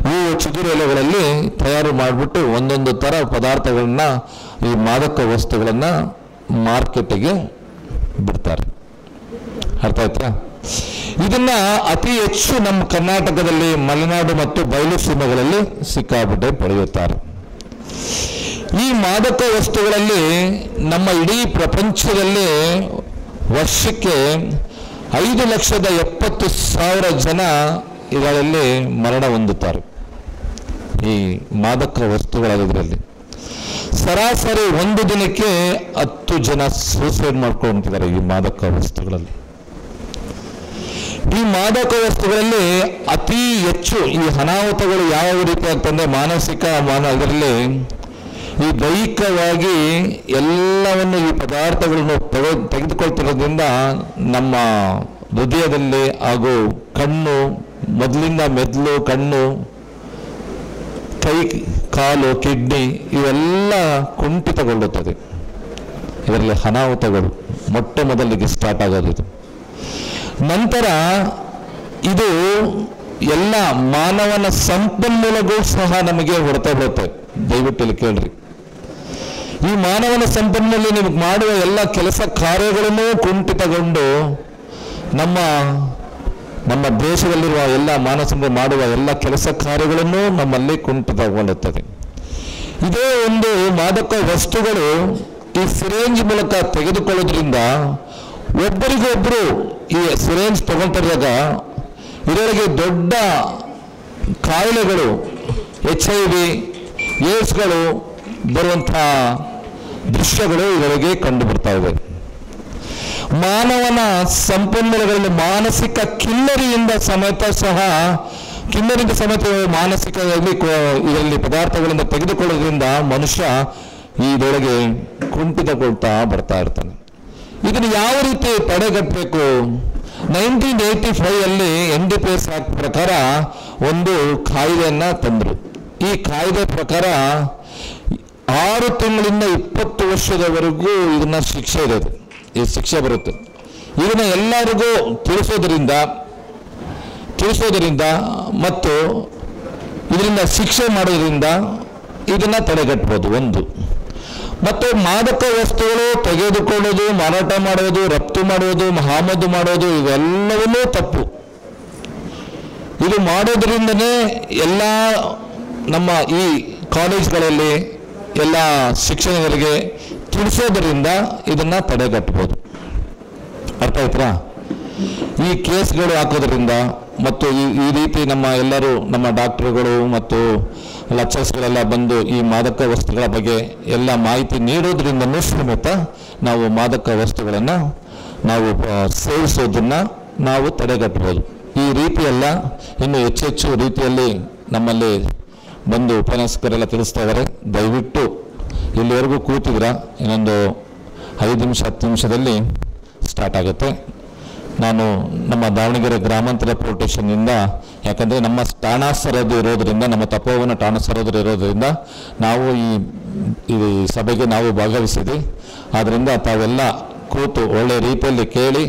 ಹೂವು, ಚಿಗುರು ಎಲೆಗಳಲ್ಲಿ ತಯಾರು ಮಾಡಿಬಿಟ್ಟು ಒಂದೊಂದು ತರ ಪದಾರ್ಥಗಳನ್ನ, ಈ ಮಾದಕ ವಸ್ತುಗಳನ್ನ ಮಾರ್ಕೆಟಿಗೆ ಬಿಡ್ತಾರೆ. ಅರ್ಥ ಆಯ್ತಾ? ಇದನ್ನ ಅತಿ ಹೆಚ್ಚು ನಮ್ಮ ಕರ್ನಾಟಕದಲ್ಲಿ ಮಲೆನಾಡು ಮತ್ತು ಬಯಲು ಸೀಮೆಗಳಲ್ಲಿ ಸಿಕ್ಕಾಬಿಟ್ಟೆ ಪಡೆಯುತ್ತಾರೆ. ಈ ಮಾದಕ ವಸ್ತುಗಳಲ್ಲಿ ನಮ್ಮ ಇಡೀ ಪ್ರಪಂಚದಲ್ಲಿ ವರ್ಷಕ್ಕೆ 5,70,000 ಜನ ಇದರಲ್ಲಿ ಮರಣ ಹೊಂದುತ್ತಾರೆ. ಈ ಮಾದಕ ವಸ್ತುಗಳಲ್ಲಿ ಸರಾಸರಿ ಒಂದು ದಿನಕ್ಕೆ 10 ಜನ ಸೂಸೈಡ್ ಮಾಡ್ಕೊಂತಿದ್ದಾರೆ ಈ ಮಾದಕ ವಸ್ತುಗಳಲ್ಲಿ. ಈ ಮಾದಕ ವಸ್ತುಗಳಲ್ಲಿ ಅತಿ ಹೆಚ್ಚು ಈ ಅನಾಹುತಗಳು ಯಾವ ರೀತಿ ಆಗ್ತಂದ್ರೆ ಮಾನಸಿಕ ಇದರಲ್ಲಿ ಈ ದೈಹಿಕವಾಗಿ ಎಲ್ಲವನ್ನು ಈ ಪದಾರ್ಥಗಳನ್ನು ತೆಗೆದುಕೊಳ್ತಿರೋದ್ರಿಂದ ನಮ್ಮ ಹೃದಯದಲ್ಲಿ ಹಾಗೂ ಕಣ್ಣು, ಮೊದಲಿಂದ ಮೆದುಳು, ಕಣ್ಣು, ಕೈ, ಕಾಲು, ಕಿಡ್ನಿ ಇವೆಲ್ಲ ಕುಂಠಿತಗೊಳ್ಳುತ್ತದೆ. ಇದರಲ್ಲಿ ಅನಾಹುತಗಳು ಮೊಟ್ಟ ಮೊದಲಿಗೆ ಸ್ಟಾರ್ಟ್ ಆಗೋದು. ನಂತರ ಇದು ಎಲ್ಲ ಮಾನವನ ಸಂಪನ್ಮೂಲಗಳು ಸಹ ನಮಗೆ ಹೊಡೆತ ಬೀಳುತ್ತೆ. ದಯವಿಟ್ಟು ಇಲ್ಲಿ ಕೇಳ್ರಿ. ಈ ಮಾನವನ ಸಂಪನ್ಮೂಲ ನಿಮಗೆ ಮಾಡುವ ಎಲ್ಲ ಕೆಲಸ ಕಾರ್ಯಗಳನ್ನು ಕುಂಠಿತಗೊಂಡು ನಮ್ಮ ದೇಶದಲ್ಲಿರುವ ಎಲ್ಲ ಮಾನವ ಸಂಪನ್ಮೂಲ ಮಾಡುವ ಎಲ್ಲ ಕೆಲಸ ಕಾರ್ಯಗಳನ್ನು ನಮ್ಮಲ್ಲಿ ಕುಂಠಿತಗೊಳ್ಳುತ್ತದೆ. ಇದೇ ಒಂದು ಮಾದಕ ವಸ್ತುಗಳು ಈ ಸಿರೇಂಜ್ ಮೂಲಕ ತೆಗೆದುಕೊಳ್ಳೋದ್ರಿಂದ ಒಬ್ಬರಿಗೊಬ್ಬರು ಈ ಸಿರೇಂಜ್ ತಗೊಳ್ತಿರುವಾಗ ಇದರೊಳಗೆ ದೊಡ್ಡ ಕಾಯಿಲೆಗಳು, HIV, ಏಡ್ಸ್ಗಳು ಬರುವಂತಹ ದೃಶ್ಯಗಳು ಇದರೊಳಗೆ ಕಂಡು ಬರ್ತಾ ಇವೆ. ಮಾನವನ ಸಂಪನ್ಮೂಲಗಳಲ್ಲಿ ಮಾನಸಿಕ ಕಿನ್ನರಿಯಿಂದ ಸಮೇತ ಮಾನಸಿಕವಾಗಿ ಇದರಲ್ಲಿ ಪದಾರ್ಥಗಳಿಂದ ತೆಗೆದುಕೊಳ್ಳೋದ್ರಿಂದ ಮನುಷ್ಯ ಇದರೊಳಗೆ ಕುಂಠಿತಗೊಳ್ತಾ ಬರ್ತಾ ಇರ್ತಾನೆ. ಇದನ್ನು ಯಾವ ರೀತಿ ತಡೆಗಟ್ಟಬೇಕು? 1985 NDPS ಆಕ್ಟ್ ಪ್ರಕಾರ ಒಂದು ಕಾಯ್ದೆಯನ್ನ ತಂದರು. ಈ ಕಾಯ್ದೆ ಪ್ರಕಾರ 6 ತಿಂಗಳಿಂದ 20 ವರ್ಷದವರೆಗೂ ಇದನ್ನ ಶಿಕ್ಷೆ ಇದೆ. ಈ ಶಿಕ್ಷೆ ಬರುತ್ತೆ. ಇದನ್ನ ಎಲ್ಲರಿಗೂ ತಿಳಿಸೋದರಿಂದ ಮತ್ತು ಇದರಿಂದ ಶಿಕ್ಷೆ ಮಾಡೋದ್ರಿಂದ ಇದನ್ನ ತಡೆಗಟ್ಟಬಹುದು. ಒಂದು ಮತ್ತು ಮಾದಕ ವಸ್ತುಗಳು ತೆಗೆದುಕೊಳ್ಳೋದು, ಮಾರಾಟ ಮಾಡೋದು, ರಫ್ತು ಮಾಡೋದು, ಆಮದು ಮಾಡೋದು ಇವೆಲ್ಲವನ್ನೂ ತಪ್ಪು. ಇದು ಮಾಡೋದ್ರಿಂದನೇ ಎಲ್ಲ ನಮ್ಮ ಈ ಕಾಲೇಜ್ಗಳಲ್ಲಿ ಎಲ್ಲ ಶಿಕ್ಷಣಗಳಿಗೆ ತಿಳಿಸೋದರಿಂದ ಇದನ್ನ ತಡೆಗಟ್ಟಬಹುದು. ಅರ್ಥ ಆಯ್ತಾ? ಈ ಕೇಸ್ಗಳು ಹಾಕೋದ್ರಿಂದ ಮತ್ತು ಈ ರೀತಿ ನಮ್ಮ ಡಾಕ್ಟರ್ಗಳು ಮತ್ತು ಲೆಕ್ಚರ್ಸ್ಗಳೆಲ್ಲ ಬಂದು ಈ ಮಾದಕ ವಸ್ತುಗಳ ಬಗ್ಗೆ ಎಲ್ಲ ಮಾಹಿತಿ ನೀಡೋದ್ರಿಂದನೂ ಸಮೇತ ನಾವು ಮಾದಕ ವಸ್ತುಗಳನ್ನು ನಾವು ಸೇವಿಸೋದನ್ನು ನಾವು ತಡೆಗಟ್ಟಬಹುದು. ಈ ರೀತಿಯೆಲ್ಲ ಇನ್ನೂ ಹೆಚ್ಚೆಚ್ಚು ರೀತಿಯಲ್ಲಿ ನಮ್ಮಲ್ಲಿ ಬಂದು ಉಪನ್ಯಾಸಕರೆಲ್ಲ ತಿಳಿಸ್ತಾ ಇದ್ದಾರೆ. ದಯವಿಟ್ಟು ಇಲ್ಲಿವರೆಗೂ ಕೂತಿದ್ರ, ಇನ್ನೊಂದು 5 ನಿಮಿಷ 10 ನಿಮಿಷದಲ್ಲಿ ಸ್ಟಾರ್ಟ್ ಆಗುತ್ತೆ. ನಾನು ನಮ್ಮ ದಾವಣಗೆರೆ ಗ್ರಾಮಾಂತರ ಪೊಲೀಸ್ ಸ್ಟೇಷನ್ನಿಂದ, ಯಾಕಂದರೆ ನಮ್ಮ ಠಾಣಾ ಸರಹದ್ದು ಇರೋದರಿಂದ, ನಮ್ಮ ತಪೋವನ ಠಾಣಾ ಸರಹದ್ದು ಇರೋದರಿಂದ ನಾವು ಈ ಸಭೆಗೆ ನಾವು ಭಾಗವಹಿಸಿದ್ವಿ. ಆದ್ದರಿಂದ ತಾವೆಲ್ಲ ಕೂತು ಒಳ್ಳೆ ರೀತಿಯಲ್ಲಿ ಕೇಳಿ,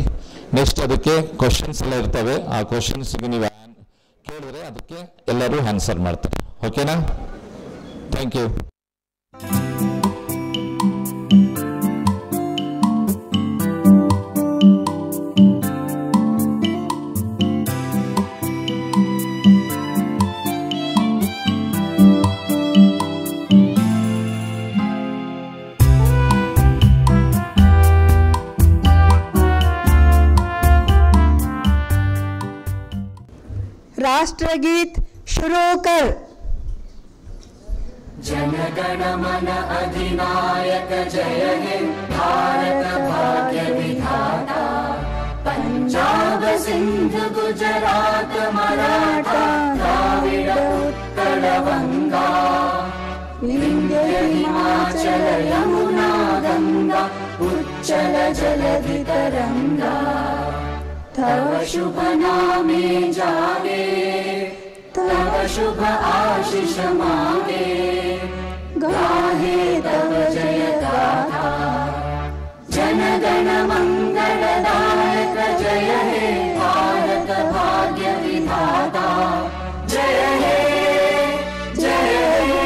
ನೆಕ್ಸ್ಟ್ ಅದಕ್ಕೆ ಕ್ವಶನ್ಸ್ ಎಲ್ಲ ಇರ್ತವೆ. ಆ ಕ್ವಶನ್ಸ್ಗೆ ನೀವು ಕೇಳಿದ್ರೆ ಅದಕ್ಕೆ ಎಲ್ಲರೂ ಆನ್ಸರ್ ಮಾಡ್ತಾರೆ. ಓಕೆನಾ? Thank you. राष्ट्रगीत शुरू कर। जनगण मन अधिनायक जय हे भारत भाग्य विधाता, पंजाब सिंध गुजरात मराठा द्राविड़ उत्कल बंगा, विंध्य हिमाचल यमुना गंगा उच्चल जलधि तरंगा, तव शुभ नामे जागे, तव शुभ आशीष मांगे, गाहे तव जय गाथा, जनगण मंगलदायक जय हे भारत भाग्य विधाता, जय हे जय हे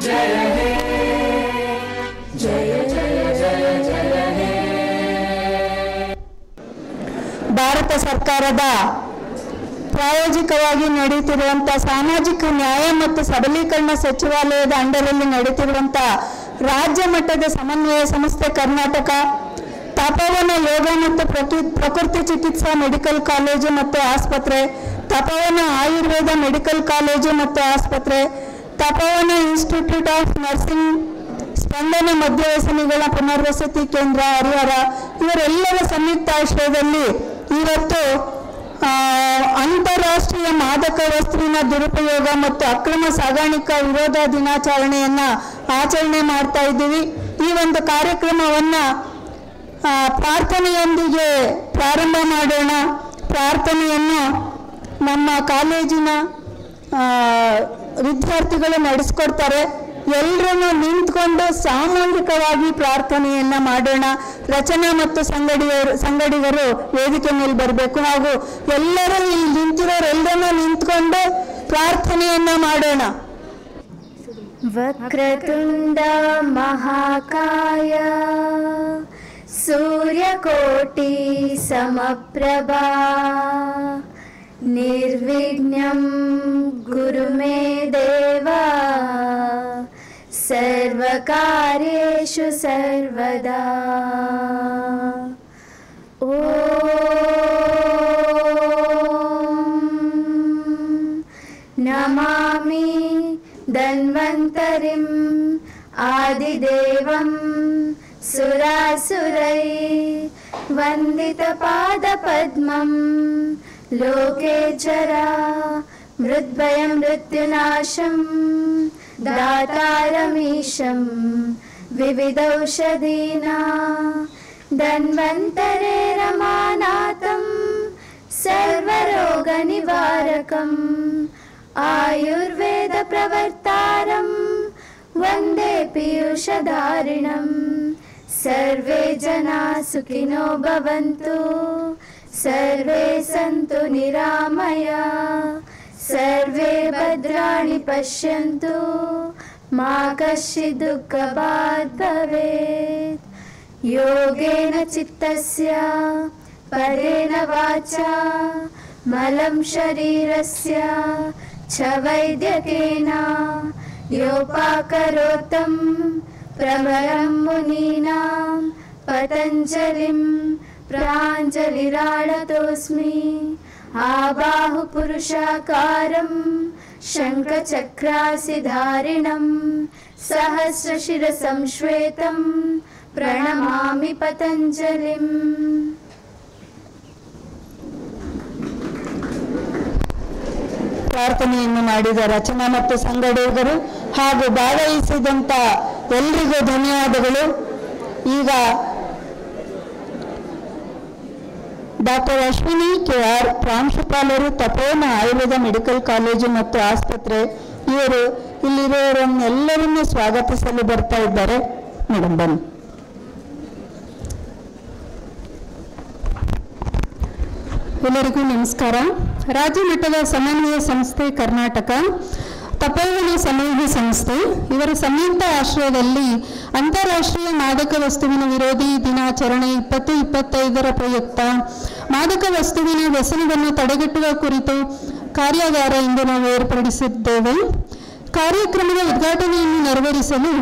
जय हे जय जय जय जय हे। ಭಾರತ ಸರ್ಕಾರದ ಪ್ರಾಯೋಜಿಕವಾಗಿ ನಡೆಯುತ್ತಿರುವಂತಹ ಸಾಮಾಜಿಕ ನ್ಯಾಯ ಮತ್ತು ಸಬಲೀಕರಣ ಸಚಿವಾಲಯದ ಅಂಡರಲ್ಲಿ ನಡೆಯುತ್ತಿರುವಂತಹ ರಾಜ್ಯ ಮಟ್ಟದ ಸಮನ್ವಯ ಸಂಸ್ಥೆ ಕರ್ನಾಟಕ, ತಪೋವನ ಯೋಗ ಮತ್ತು ಪ್ರಕೃತಿ ಚಿಕಿತ್ಸಾ ಮೆಡಿಕಲ್ ಕಾಲೇಜು ಮತ್ತು ಆಸ್ಪತ್ರೆ, ತಪೋವನ ಆಯುರ್ವೇದ ಮೆಡಿಕಲ್ ಕಾಲೇಜು ಮತ್ತು ಆಸ್ಪತ್ರೆ, ತಪೋವನ ಇನ್ಸ್ಟಿಟ್ಯೂಟ್ ಆಫ್ ನರ್ಸಿಂಗ್, ಸ್ಪಂದನ ಮಧ್ಯವಸನಿಗಳ ಪುನರ್ವಸತಿ ಕೇಂದ್ರ ಹರಿಹರ, ಇವರೆಲ್ಲರ ಸಂಯುಕ್ತ ಆಶ್ರಯದಲ್ಲಿ ಇವತ್ತು ಅಂತಾರಾಷ್ಟ್ರೀಯ ಮಾದಕ ವಸ್ತುವಿನ ದುರುಪಯೋಗ ಮತ್ತು ಅಕ್ರಮ ಸಾಗಾಣಿಕಾ ವಿರೋಧ ದಿನಾಚರಣೆಯನ್ನು ಆಚರಣೆ ಮಾಡ್ತಾ ಇದ್ದೀವಿ. ಈ ಒಂದು ಕಾರ್ಯಕ್ರಮವನ್ನು ಪ್ರಾರ್ಥನೆಯೊಂದಿಗೆ ಪ್ರಾರಂಭ ಮಾಡೋಣ. ಪ್ರಾರ್ಥನೆಯನ್ನು ನಮ್ಮ ಕಾಲೇಜಿನ ವಿದ್ಯಾರ್ಥಿಗಳು ನಡೆಸ್ಕೊಡ್ತಾರೆ. ಎಲ್ಲರೂ ನಿಂತ್ಕೊಂಡು ಸಾಮೂಹಿಕವಾಗಿ ಪ್ರಾರ್ಥನೆಯನ್ನ ಮಾಡೋಣ. ರಚನಾ ಮತ್ತು ಸಂಗಡಿಗರು ವೇದಿಕೆ ಮೇಲೆ ಬರಬೇಕು. ಹಾಗೂ ಎಲ್ಲರೂ ಇಲ್ಲಿ ನಿಂತಿರೋರೆಲ್ಲರೂ ನಿಂತ್ಕೊಂಡು ಪ್ರಾರ್ಥನೆಯನ್ನ ಮಾಡೋಣ. ವಕ್ರತುಂಡ ಮಹಾಕಾಯ ಸೂರ್ಯಕೋಟಿ ಸಮಪ್ರಭಾ ನಿರ್ವಿಘ್ನಂ ಗುರು ಮೇ ದೇವಾ ಸರ್ವಕಾರ್ಯೇಷು ಸರ್ವದಾ. ಓಂ ನಮಾಮಿ ಧನ್ವಂತರಿಂ ಆದಿದೇವಂ ಸುರಾಸುರೈ वन्दितपादपद्मं लोके चरा मृद्भयं मृत्युनाशं दातारमीशं विविधौषधीना धन्वन्तरे रमानाथं सर्वरोगनिवारकम् आयुर्वेदप्रवर्तारं वन्दे पीयूषधारिणं सर्वे जना सुखिनो भवन्तु सर्वे सन्तु निरामया सर्वे भद्राणि पश्यन्तु मा कश्चित् दुःखभाग् भवेत् योगेन चित्तस्य पदेन वाचा मलं शरीरस्य च वैद्यकेन योपाकरोतं प्रवरं मुनीनां पतञ्जलिं प्राञ्जलिराळतोऽस्मि आबाहुपुरुषाकारं शङ्खचक्रासिधारिणं सहस्रशिरसं श्वेतं प्रणमामि पतञ्जलिम् ಪ್ರಾರ್ಥನೆಯನ್ನು ಮಾಡಿದ ರಚನಾ ಮತ್ತು ಸಂಗಡಿಗರು ಹಾಗೂ ಭಾಗವಹಿಸಿದಂಥ ಎಲ್ರಿಗೂ ಧನ್ಯವಾದಗಳು. ಈಗ ಡಾಕ್ಟರ್ ಅಶ್ವಿನಿ KR ಪ್ರಾಂಶುಪಾಲರು ತಪೋವನ ಆಯುರ್ವೇದ ಮೆಡಿಕಲ್ ಕಾಲೇಜು ಮತ್ತು ಆಸ್ಪತ್ರೆ ಇವರು ಇಲ್ಲಿರುವವರನ್ನೆಲ್ಲರನ್ನೂ ಸ್ವಾಗತಿಸಲು ಬರ್ತಾ ಇದ್ದಾರೆ. ಮೇಡಮ್ ಬನ್ನಿ. ಎಲ್ಲರಿಗೂ ನಮಸ್ಕಾರ. ರಾಜ್ಯ ಮಟ್ಟದ ಸಮನ್ವಯ ಸಂಸ್ಥೆ ಕರ್ನಾಟಕ ತಪೋವನ ಸಮೂಹ ಸಂಸ್ಥೆ ಇವರ ಸಂಯುಕ್ತ ಆಶ್ರಯದಲ್ಲಿ ಅಂತಾರಾಷ್ಟ್ರೀಯ ಮಾದಕ ವಸ್ತುವಿನ ವಿರೋಧಿ ದಿನಾಚರಣೆ 2025ರ ಪ್ರಯುಕ್ತ ಮಾದಕ ವಸ್ತುವಿನ ವ್ಯಸನವನ್ನು ತಡೆಗಟ್ಟುವ ಕುರಿತು ಕಾರ್ಯಾಗಾರ ಇಂದು ನಾವು ಏರ್ಪಡಿಸಿದ್ದೇವೆ. ಕಾರ್ಯಕ್ರಮದ ಉದ್ಘಾಟನೆಯನ್ನು ನೆರವೇರಿಸಲು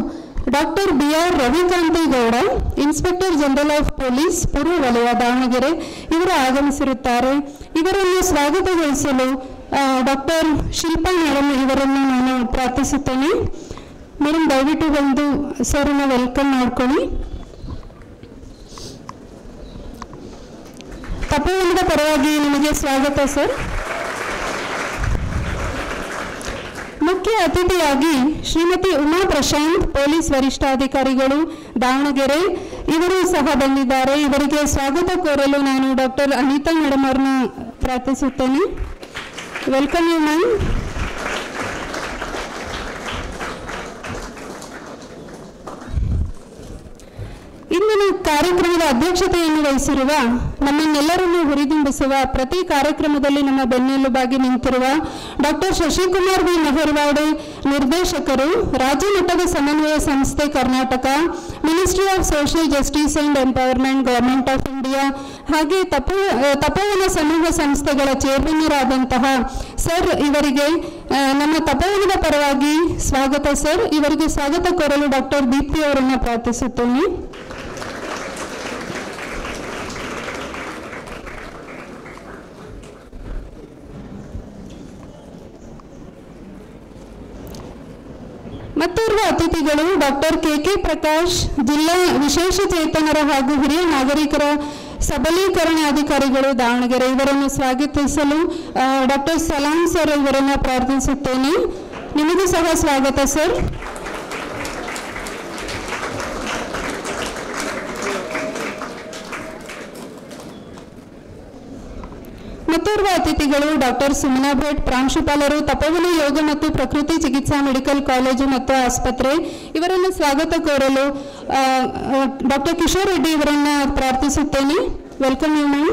doctor BR Ravikante Gowda, inspector general of police ಪೂರ್ವ ವಲಯ ದಾವಣಗೆರೆ ಇವರು ಆಗಮಿಸಿರುತ್ತಾರೆ. ಇವರನ್ನು ಸ್ವಾಗತಗೊಳಿಸಲು ಡಾಕ್ಟರ್ ಶಿಲ್ಪಾ ಮೇಡಮ್ ಇವರನ್ನು ನಾನು ಪ್ರಾರ್ಥಿಸುತ್ತೇನೆ. ಮೇಡಮ್ ದಯವಿಟ್ಟು ಬಂದು ಸರ್ನ ವೆಲ್ಕಮ್ ಮಾಡ್ಕೊಳ್ಳಿ. ತಪೋವನದ ಪರವಾಗಿ ನಿಮಗೆ ಸ್ವಾಗತ ಸರ್. ಮುಖ್ಯ ಅತಿಥಿಯಾಗಿ ಶ್ರೀಮತಿ ಉಮಾ ಪ್ರಶಾಂತ್, ಪೊಲೀಸ್ ವರಿಷ್ಠಾಧಿಕಾರಿಗಳು ದಾವಣಗೆರೆ ಇವರು ಸಹ ಬಂದಿದ್ದಾರೆ. ಇವರಿಗೆ ಸ್ವಾಗತ ಕೋರಲು ನಾನು ಡಾಕ್ಟರ್ ಅನಿತಾ ಮೇಡಮ್ ಅವ್ರನ್ನ ಪ್ರಾರ್ಥಿಸುತ್ತೇನೆ. Welcome you ma'am. ಇಂದಿನ ಕಾರ್ಯಕ್ರಮದ ಅಧ್ಯಕ್ಷತೆಯನ್ನು ವಹಿಸಿರುವ ನಮ್ಮನ್ನೆಲ್ಲರನ್ನೂ ಹುರಿದುಂಬಿಸುವ ಪ್ರತಿ ಕಾರ್ಯಕ್ರಮದಲ್ಲಿ ನಮ್ಮ ಬೆನ್ನೆಲುಬಾಗಿ ನಿಂತಿರುವ ಡಾಕ್ಟರ್ ಶಶಿಕುಮಾರ್ ಬಿ ಮೆಹರ್ವಾಡೆ, ನಿರ್ದೇಶಕರು, ರಾಜ್ಯ ಮಟ್ಟದ ಸಮನ್ವಯ ಸಂಸ್ಥೆ Karnataka, ministry of social justice and empowerment, government of India, ಹಾಗೆ ತಪೋವನ ಸಮೂಹ ಸಂಸ್ಥೆಗಳ ಚೇರ್ಮನ್ನರಾದಂತಹ ಸರ್ ಇವರಿಗೆ ನಮ್ಮ ತಪೋವನದ ಪರವಾಗಿ ಸ್ವಾಗತ ಸರ್. ಇವರಿಗೆ ಸ್ವಾಗತ ಕೋರಲು ಡಾಕ್ಟರ್ ದೀಪ್ತಿ ಅವರನ್ನು ಪ್ರಾರ್ಥಿಸುತ್ತೇನೆ. ಮತ್ತೋರ್ವ ಅತಿಥಿಗಳು ಡಾಕ್ಟರ್ KK ಪ್ರಕಾಶ್, ಜಿಲ್ಲಾ ವಿಶೇಷ ಚೇತನರ ಹಾಗೂ ಹಿರಿಯ ನಾಗರಿಕರ ಸಬಲೀಕರಣಾಧಿಕಾರಿಗಳು ದಾವಣಗೆರೆ ಇವರನ್ನು ಸ್ವಾಗತಿಸಲು ಡಾಕ್ಟರ್ ಸಲಾಂ ಸರ್ ಇವರನ್ನು ಪ್ರಾರ್ಥಿಸುತ್ತೇನೆ. ನಿಮಗೂ ಸಹ ಸ್ವಾಗತ ಸರ್. ಮತ್ತೋರ್ವ ಅತಿಥಿಗಳು ಡಾಕ್ಟರ್ ಸುಮನಾ ಭಟ್, ಪ್ರಾಂಶುಪಾಲರು, ತಪೋವನ ಯೋಗ ಮತ್ತು ಪ್ರಕೃತಿ ಚಿಕಿತ್ಸಾ ಮೆಡಿಕಲ್ ಕಾಲೇಜು ಮತ್ತು ಆಸ್ಪತ್ರೆ ಇವರನ್ನು ಸ್ವಾಗತ ಕೋರಲು ಡಾಕ್ಟರ್ ಕಿಶೋರ್ ರೆಡ್ಡಿ ಇವರನ್ನು ಪ್ರಾರ್ಥಿಸುತ್ತೇನೆ. Welcome you ma'am.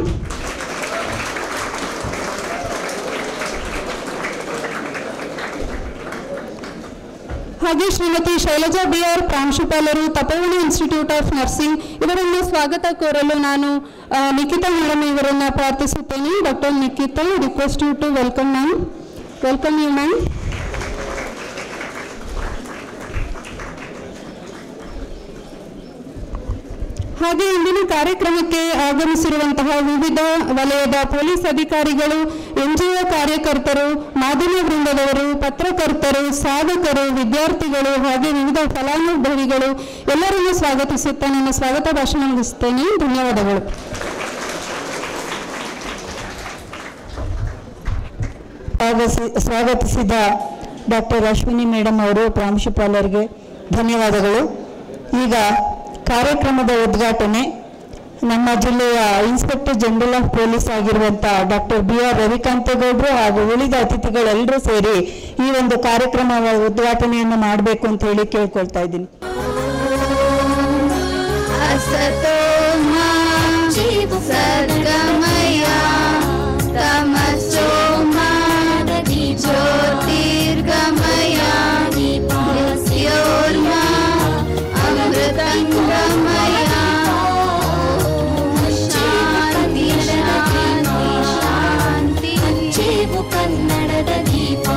ಹಾಗೆ ಶ್ರೀಮತಿ ಶೈಲಜಾ BR, ಪ್ರಾಂಶುಪಾಲರು, ತಪೋವನ ಇನ್ಸ್ಟಿಟ್ಯೂಟ್ ಆಫ್ ನರ್ಸಿಂಗ್ ಇವರನ್ನು ಸ್ವಾಗತ ಕೋರಲು ನಾನು ನಿಖಿತಾ ಮೇಡಮ್ ಇವರನ್ನು ಪ್ರಾರ್ಥಿಸುತ್ತೇನೆ. Doctor Nikhita, request you to welcome ma'am. Welcome you ma'am. ಹಾಗೆ ಇಂದಿನ ಕಾರ್ಯಕ್ರಮಕ್ಕೆ ಆಗಮಿಸಿರುವಂತಹ ವಿವಿಧ ವಲಯದ ಪೊಲೀಸ್ ಅಧಿಕಾರಿಗಳು, NGO ಕಾರ್ಯಕರ್ತರು, ಮಾಧ್ಯಮ ವೃಂದದವರು, ಪತ್ರಕರ್ತರು, ಸಾಧಕರು, ವಿದ್ಯಾರ್ಥಿಗಳು ಹಾಗೆ ವಿವಿಧ ಫಲಾನುಭವಿಗಳು ಎಲ್ಲರನ್ನೂ ಸ್ವಾಗತಿಸುತ್ತಾ ನನ್ನ ಸ್ವಾಗತ ಭಾಷಣ ಮುಗಿಸ್ತೇನೆ. ಧನ್ಯವಾದಗಳು. ಸ್ವಾಗತಿಸಿದ ಡಾಕ್ಟರ್ ಅಶ್ವಿನಿ ಮೇಡಮ್ ಅವರು, ಪ್ರಾಂಶುಪಾಲರಿಗೆ ಧನ್ಯವಾದಗಳು. ಈಗ ಕಾರ್ಯಕ್ರಮದ ಉದ್ಘಾಟನೆ ನಮ್ಮ ಜಿಲ್ಲೆಯ ಇನ್ಸ್ಪೆಕ್ಟರ್ ಜನರಲ್ ಆಫ್ ಪೊಲೀಸ್ ಆಗಿರುವಂಥ ಡಾಕ್ಟರ್ BR ರವಿಕಾಂತೇಗೌಡರು ಹಾಗೂ ಉಳಿದ ಅತಿಥಿಗಳೆಲ್ಲರೂ ಸೇರಿ ಈ ಒಂದು ಕಾರ್ಯಕ್ರಮದ ಉದ್ಘಾಟನೆಯನ್ನು ಮಾಡಬೇಕು ಅಂತ ಹೇಳಿ ಕೇಳ್ಕೊಳ್ತಾ ಇದ್ದೀನಿ. ಕನ್ನಡದ ದೀಪ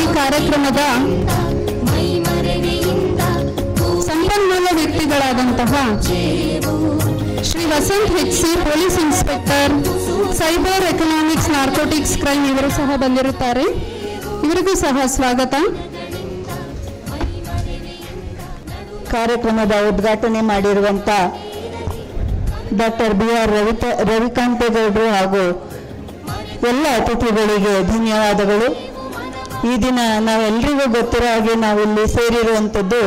ಈ ಕಾರ್ಯಕ್ರಮದ ಸಂಪನ್ಮೂಲ ವ್ಯಕ್ತಿಗಳಾದಂತಹ Shri Vasanth HC, police inspector, cyber economics, narcotics crime ಇವರು ಸಹ ಬಂದಿರುತ್ತಾರೆ. ಇವರಿಗೂ ಸಹ ಸ್ವಾಗತ. ಕಾರ್ಯಕ್ರಮದ ಉದ್ಘಾಟನೆ ಮಾಡಿರುವಂಥ ಡಾಕ್ಟರ್ BR ರವಿಕಾಂತೇಗೌಡರು ಹಾಗೂ ಎಲ್ಲ ಅತಿಥಿಗಳಿಗೆ ಧನ್ಯವಾದಗಳು. ಈ ದಿನ ನಾವೆಲ್ಲರಿಗೂ ಗೊತ್ತಿರೋ ಹಾಗೆ ನಾವಿಲ್ಲಿ ಸೇರಿರುವಂಥದ್ದು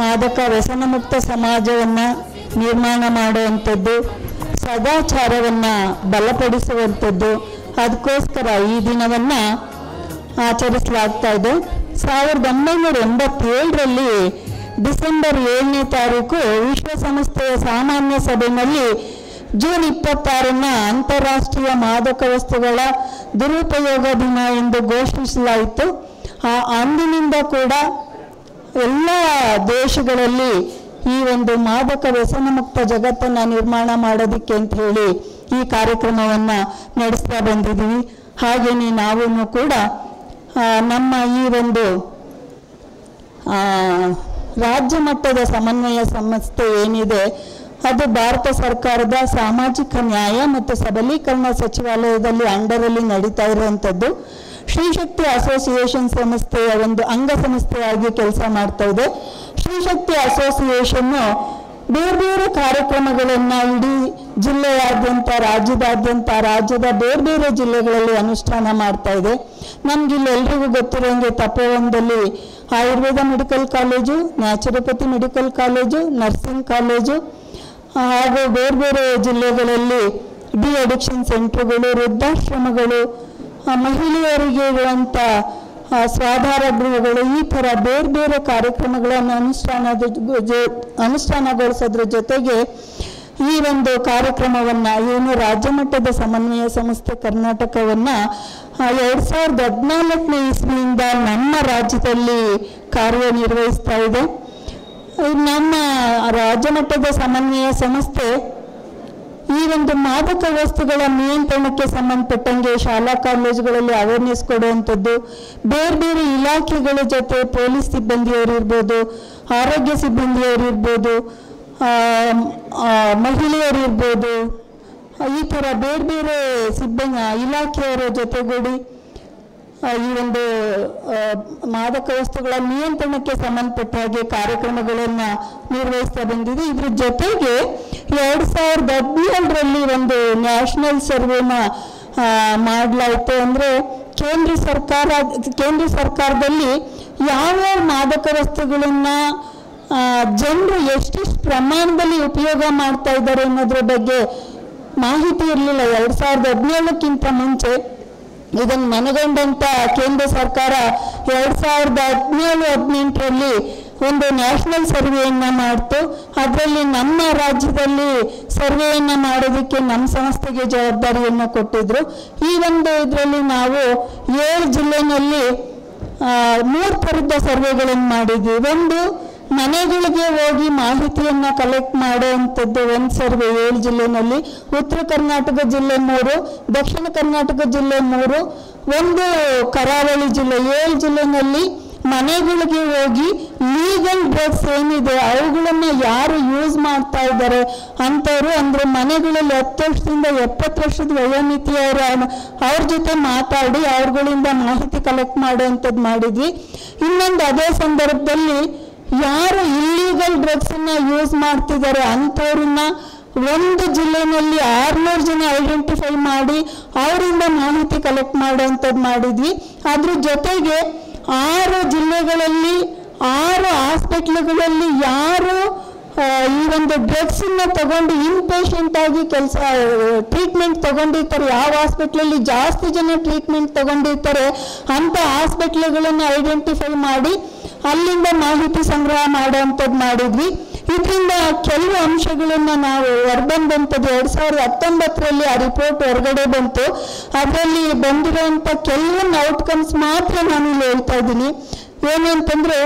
ಮಾದಕ ವ್ಯಸನ ಮುಕ್ತ ಸಮಾಜವನ್ನು ನಿರ್ಮಾಣ ಮಾಡುವಂಥದ್ದು, ಸದಾಚಾರವನ್ನು ಬಲಪಡಿಸುವಂಥದ್ದು. ಅದಕ್ಕೋಸ್ಕರ ಈ ದಿನವನ್ನು ಆಚರಿಸಲಾಗ್ತಾ ಇದೆ. 1987ರಲ್ಲಿ ಡಿಸೆಂಬರ್ 7ನೇ ತಾರೀಕು ವಿಶ್ವಸಂಸ್ಥೆಯ ಸಾಮಾನ್ಯ ಸಭೆಯಲ್ಲಿ ಜೂನ್ 26 ಅಂತಾರಾಷ್ಟ್ರೀಯ ಮಾದಕ ವಸ್ತುಗಳ ದುರುಪಯೋಗ ದಿನ ಎಂದು ಘೋಷಿಸಲಾಯಿತು. ಅಂದಿನಿಂದ ಕೂಡ ಎಲ್ಲ ದೇಶಗಳಲ್ಲಿ ಈ ಒಂದು ಮಾದಕ ವ್ಯಸನ ಮುಕ್ತ ಜಗತ್ತನ್ನು ನಿರ್ಮಾಣ ಮಾಡೋದಕ್ಕೆ ಅಂತ ಹೇಳಿ ಈ ಕಾರ್ಯಕ್ರಮವನ್ನು ನಡೆಸ್ತಾ ಬಂದಿದ್ದೀವಿ. ಹಾಗೆಯೇ ನಾವು ಕೂಡ ನಮ್ಮ ಈ ಒಂದು ರಾಜ್ಯ ಮಟ್ಟದ ಸಮನ್ವಯ ಸಂಸ್ಥೆ ಏನಿದೆ ಅದು ಭಾರತ ಸರ್ಕಾರದ ಸಾಮಾಜಿಕ ನ್ಯಾಯ ಮತ್ತು ಸಬಲೀಕರಣ ಸಚಿವಾಲಯದಲ್ಲಿ ಅಂಡರಲ್ಲಿ ನಡೀತಾ ಇರುವಂಥದ್ದು. ಶ್ರೀಶಕ್ತಿ ಅಸೋಸಿಯೇಷನ್ ಸಂಸ್ಥೆಯ ಒಂದು ಅಂಗ ಸಂಸ್ಥೆಯಾಗಿ ಕೆಲಸ ಮಾಡ್ತಾ ಇದೆ. ಶ್ರೀಶಕ್ತಿ ಅಸೋಸಿಯೇಷನ್ನು ಬೇರೆ ಬೇರೆ ಕಾರ್ಯಕ್ರಮಗಳನ್ನು ಇಡೀ ಜಿಲ್ಲೆಯಾದ್ಯಂತ, ರಾಜ್ಯದ ಬೇರೆ ಬೇರೆ ಜಿಲ್ಲೆಗಳಲ್ಲಿ ಅನುಷ್ಠಾನ ಮಾಡ್ತಾ ಇದೆ. ನಮಗಿಲ್ಲಿ ಎಲ್ರಿಗೂ ಗೊತ್ತಿರೋಂಗೆ ತಪೋವನದಲ್ಲಿ Ayurveda medical college, naturopathy medical college, nursing college ಹಾಗೂ ಬೇರೆ ಬೇರೆ ಜಿಲ್ಲೆಗಳಲ್ಲಿ ಡಿ ಅಡಿಕ್ಷನ್ ಸೆಂಟರ್ಗಳು, ವೃದ್ಧಾಶ್ರಮಗಳು, ಮಹಿಳೆಯರಿಗೆ ಇರುವಂಥ ಸ್ವಾಧಾರ ಗೃಹಗಳು, ಈ ಥರ ಬೇರೆ ಬೇರೆ ಕಾರ್ಯಕ್ರಮಗಳನ್ನು ಅನುಷ್ಠಾನಗೊಳಿಸೋದ್ರ ಜೊತೆಗೆ ಈ ಒಂದು ಕಾರ್ಯಕ್ರಮವನ್ನು ಏನು ರಾಜ್ಯ ಮಟ್ಟದ ಸಮನ್ವಯ ಸಂಸ್ಥೆ ಕರ್ನಾಟಕವನ್ನು 2014ನೇ ಇಸ್ವಿಯಿಂದ ನಮ್ಮ ರಾಜ್ಯದಲ್ಲಿ ಕಾರ್ಯನಿರ್ವಹಿಸ್ತಾ ಇದೆ. ನಮ್ಮ ರಾಜ್ಯ ಮಟ್ಟದ ಸಮನ್ವಯ ಸಂಸ್ಥೆ ಈ ಒಂದು ಮಾದಕ ವಸ್ತುಗಳ ನಿಯಂತ್ರಣಕ್ಕೆ ಸಂಬಂಧಪಟ್ಟಂಗೆ ಶಾಲಾ ಕಾಲೇಜುಗಳಲ್ಲಿ ಅವೇರ್ನೆಸ್ ಕೊಡುವಂಥದ್ದು, ಬೇರೆ ಬೇರೆ ಇಲಾಖೆಗಳ ಜೊತೆ ಪೊಲೀಸ್ ಸಿಬ್ಬಂದಿಯವರು ಇರ್ಬೋದು, ಆರೋಗ್ಯ ಸಿಬ್ಬಂದಿಯವರು ಇರ್ಬೋದು, ಮಹಿಳೆಯರು ಇರ್ಬೋದು, ಈ ಥರ ಬೇರೆ ಬೇರೆ ಇಲಾಖೆಯವರ ಜೊತೆಗೂಡಿ ಈ ಒಂದು ಮಾದಕ ವಸ್ತುಗಳ ನಿಯಂತ್ರಣಕ್ಕೆ ಸಂಬಂಧಪಟ್ಟ ಹಾಗೆ ಕಾರ್ಯಕ್ರಮಗಳನ್ನು ನಿರ್ವಹಿಸ್ತಾ ಬಂದಿದೆ. ಇದ್ರ ಜೊತೆಗೆ 2017ರಲ್ಲಿ ಒಂದು ನ್ಯಾಷನಲ್ ಸರ್ವೆನ ಮಾಡಲಾಯಿತು. ಅಂದರೆ ಕೇಂದ್ರ ಸರ್ಕಾರದಲ್ಲಿ ಯಾವ್ಯಾವ ಮಾದಕ ವಸ್ತುಗಳನ್ನು ಜನರು ಎಷ್ಟೆಷ್ಟು ಪ್ರಮಾಣದಲ್ಲಿ ಉಪಯೋಗ ಮಾಡ್ತಾ ಇದ್ದಾರೆ ಅನ್ನೋದ್ರ ಬಗ್ಗೆ ಮಾಹಿತಿ ಇರಲಿಲ್ಲ. 2017ಕ್ಕಿಂತ ಮುಂಚೆ ಇದನ್ನು ಮನಗಂಡಂಥ ಕೇಂದ್ರ ಸರ್ಕಾರ 2017-18ರಲ್ಲಿ ಒಂದು ನ್ಯಾಷನಲ್ ಸರ್ವೆಯನ್ನು ಮಾಡ್ತು. ಅದರಲ್ಲಿ ನಮ್ಮ ರಾಜ್ಯದಲ್ಲಿ ಸರ್ವೆಯನ್ನು ಮಾಡೋದಕ್ಕೆ ನಮ್ಮ ಸಂಸ್ಥೆಗೆ ಜವಾಬ್ದಾರಿಯನ್ನು ಕೊಟ್ಟಿದ್ರು. ಈ ಒಂದು ಇದರಲ್ಲಿ ನಾವು 7 ಜಿಲ್ಲೆಯಲ್ಲಿ 3 ಥರದ ಸರ್ವೆಗಳನ್ನು ಮಾಡಿದ್ವಿ. ಒಂದು ಮನೆಗಳಿಗೆ ಹೋಗಿ ಮಾಹಿತಿಯನ್ನು ಕಲೆಕ್ಟ್ ಮಾಡುವಂಥದ್ದು ಒಂದು ಸರ್ವೆ 7 ಜಿಲ್ಲೆನಲ್ಲಿ, ಉತ್ತರ ಕರ್ನಾಟಕ ಜಿಲ್ಲೆ 3, ದಕ್ಷಿಣ ಕರ್ನಾಟಕ ಜಿಲ್ಲೆ 3, ಒಂದು ಕರಾವಳಿ ಜಿಲ್ಲೆ. 7 ಜಿಲ್ಲೆನಲ್ಲಿ ಮನೆಗಳಿಗೆ ಹೋಗಿ ಲೀಗಲ್ ಡ್ರಗ್ಸ್ ಏನಿದೆ ಅವುಗಳನ್ನು ಯಾರು ಯೂಸ್ ಮಾಡ್ತಾ ಇದ್ದಾರೆ ಅಂಥವ್ರು, ಅಂದರೆ ಮನೆಗಳಲ್ಲಿ 10 ವರ್ಷದಿಂದ 70 ವರ್ಷದ ವಯೋಮಿತಿಯವರು ಅವ್ರ ಜೊತೆ ಮಾತಾಡಿ ಅವ್ರಗಳಿಂದ ಮಾಹಿತಿ ಕಲೆಕ್ಟ್ ಮಾಡುವಂಥದ್ದು ಮಾಡಿದ್ವಿ. ಇನ್ನೊಂದು ಅದೇ ಸಂದರ್ಭದಲ್ಲಿ ಯಾರು ಇಲ್ಲೀಗಲ್ ಡ್ರಗ್ಸನ್ನು ಯೂಸ್ ಮಾಡ್ತಿದ್ದಾರೆ ಅಂಥವ್ರನ್ನ ಒಂದು ಜಿಲ್ಲೆಯಲ್ಲಿ 600 ಜನ ಐಡೆಂಟಿಫೈ ಮಾಡಿ ಅವರಿಂದ ಮಾಹಿತಿ ಕಲೆಕ್ಟ್ ಮಾಡುವಂಥದ್ದು ಮಾಡಿದ್ವಿ. ಅದ್ರ ಜೊತೆಗೆ 6 ಜಿಲ್ಲೆಗಳಲ್ಲಿ 6 ಹಾಸ್ಪಿಟ್ಲ್ಗಳಲ್ಲಿ ಯಾರು ಈ ಒಂದು ಡ್ರಗ್ಸನ್ನ ತಗೊಂಡು ಇನ್ಪೇಷಂಟ್ ಆಗಿ ಟ್ರೀಟ್ಮೆಂಟ್ ತಗೊಂಡಿರ್ತಾರೆ, ಯಾವ ಹಾಸ್ಪಿಟ್ಲಲ್ಲಿ ಜಾಸ್ತಿ ಜನ ಟ್ರೀಟ್ಮೆಂಟ್ ತಗೊಂಡಿರ್ತಾರೆ ಅಂಥ ಹಾಸ್ಪಿಟ್ಲ್ಗಳನ್ನು ಐಡೆಂಟಿಫೈ ಮಾಡಿ ಅಲ್ಲಿಂದ ಮಾಹಿತಿ ಸಂಗ್ರಹ ಮಾಡುವಂಥದ್ದು ಮಾಡಿದ್ವಿ. ಇದರಿಂದ ಕೆಲವು ಅಂಶಗಳನ್ನು ನಾವು ಹೊರಬಂದಂಥದ್ದು 2019ರಲ್ಲಿ ಆ ರಿಪೋರ್ಟ್ ಹೊರಗಡೆ ಬಂತು. ಅದರಲ್ಲಿ ಬಂದಿರುವಂಥ ಕೆಲವೊಂದು ಔಟ್ಕಮ್ಸ್ ಮಾತ್ರ ನಾನು ಇಲ್ಲಿ ಹೇಳ್ತಾ ಇದ್ದೀನಿ. ಏನು ಅಂತಂದರೆ,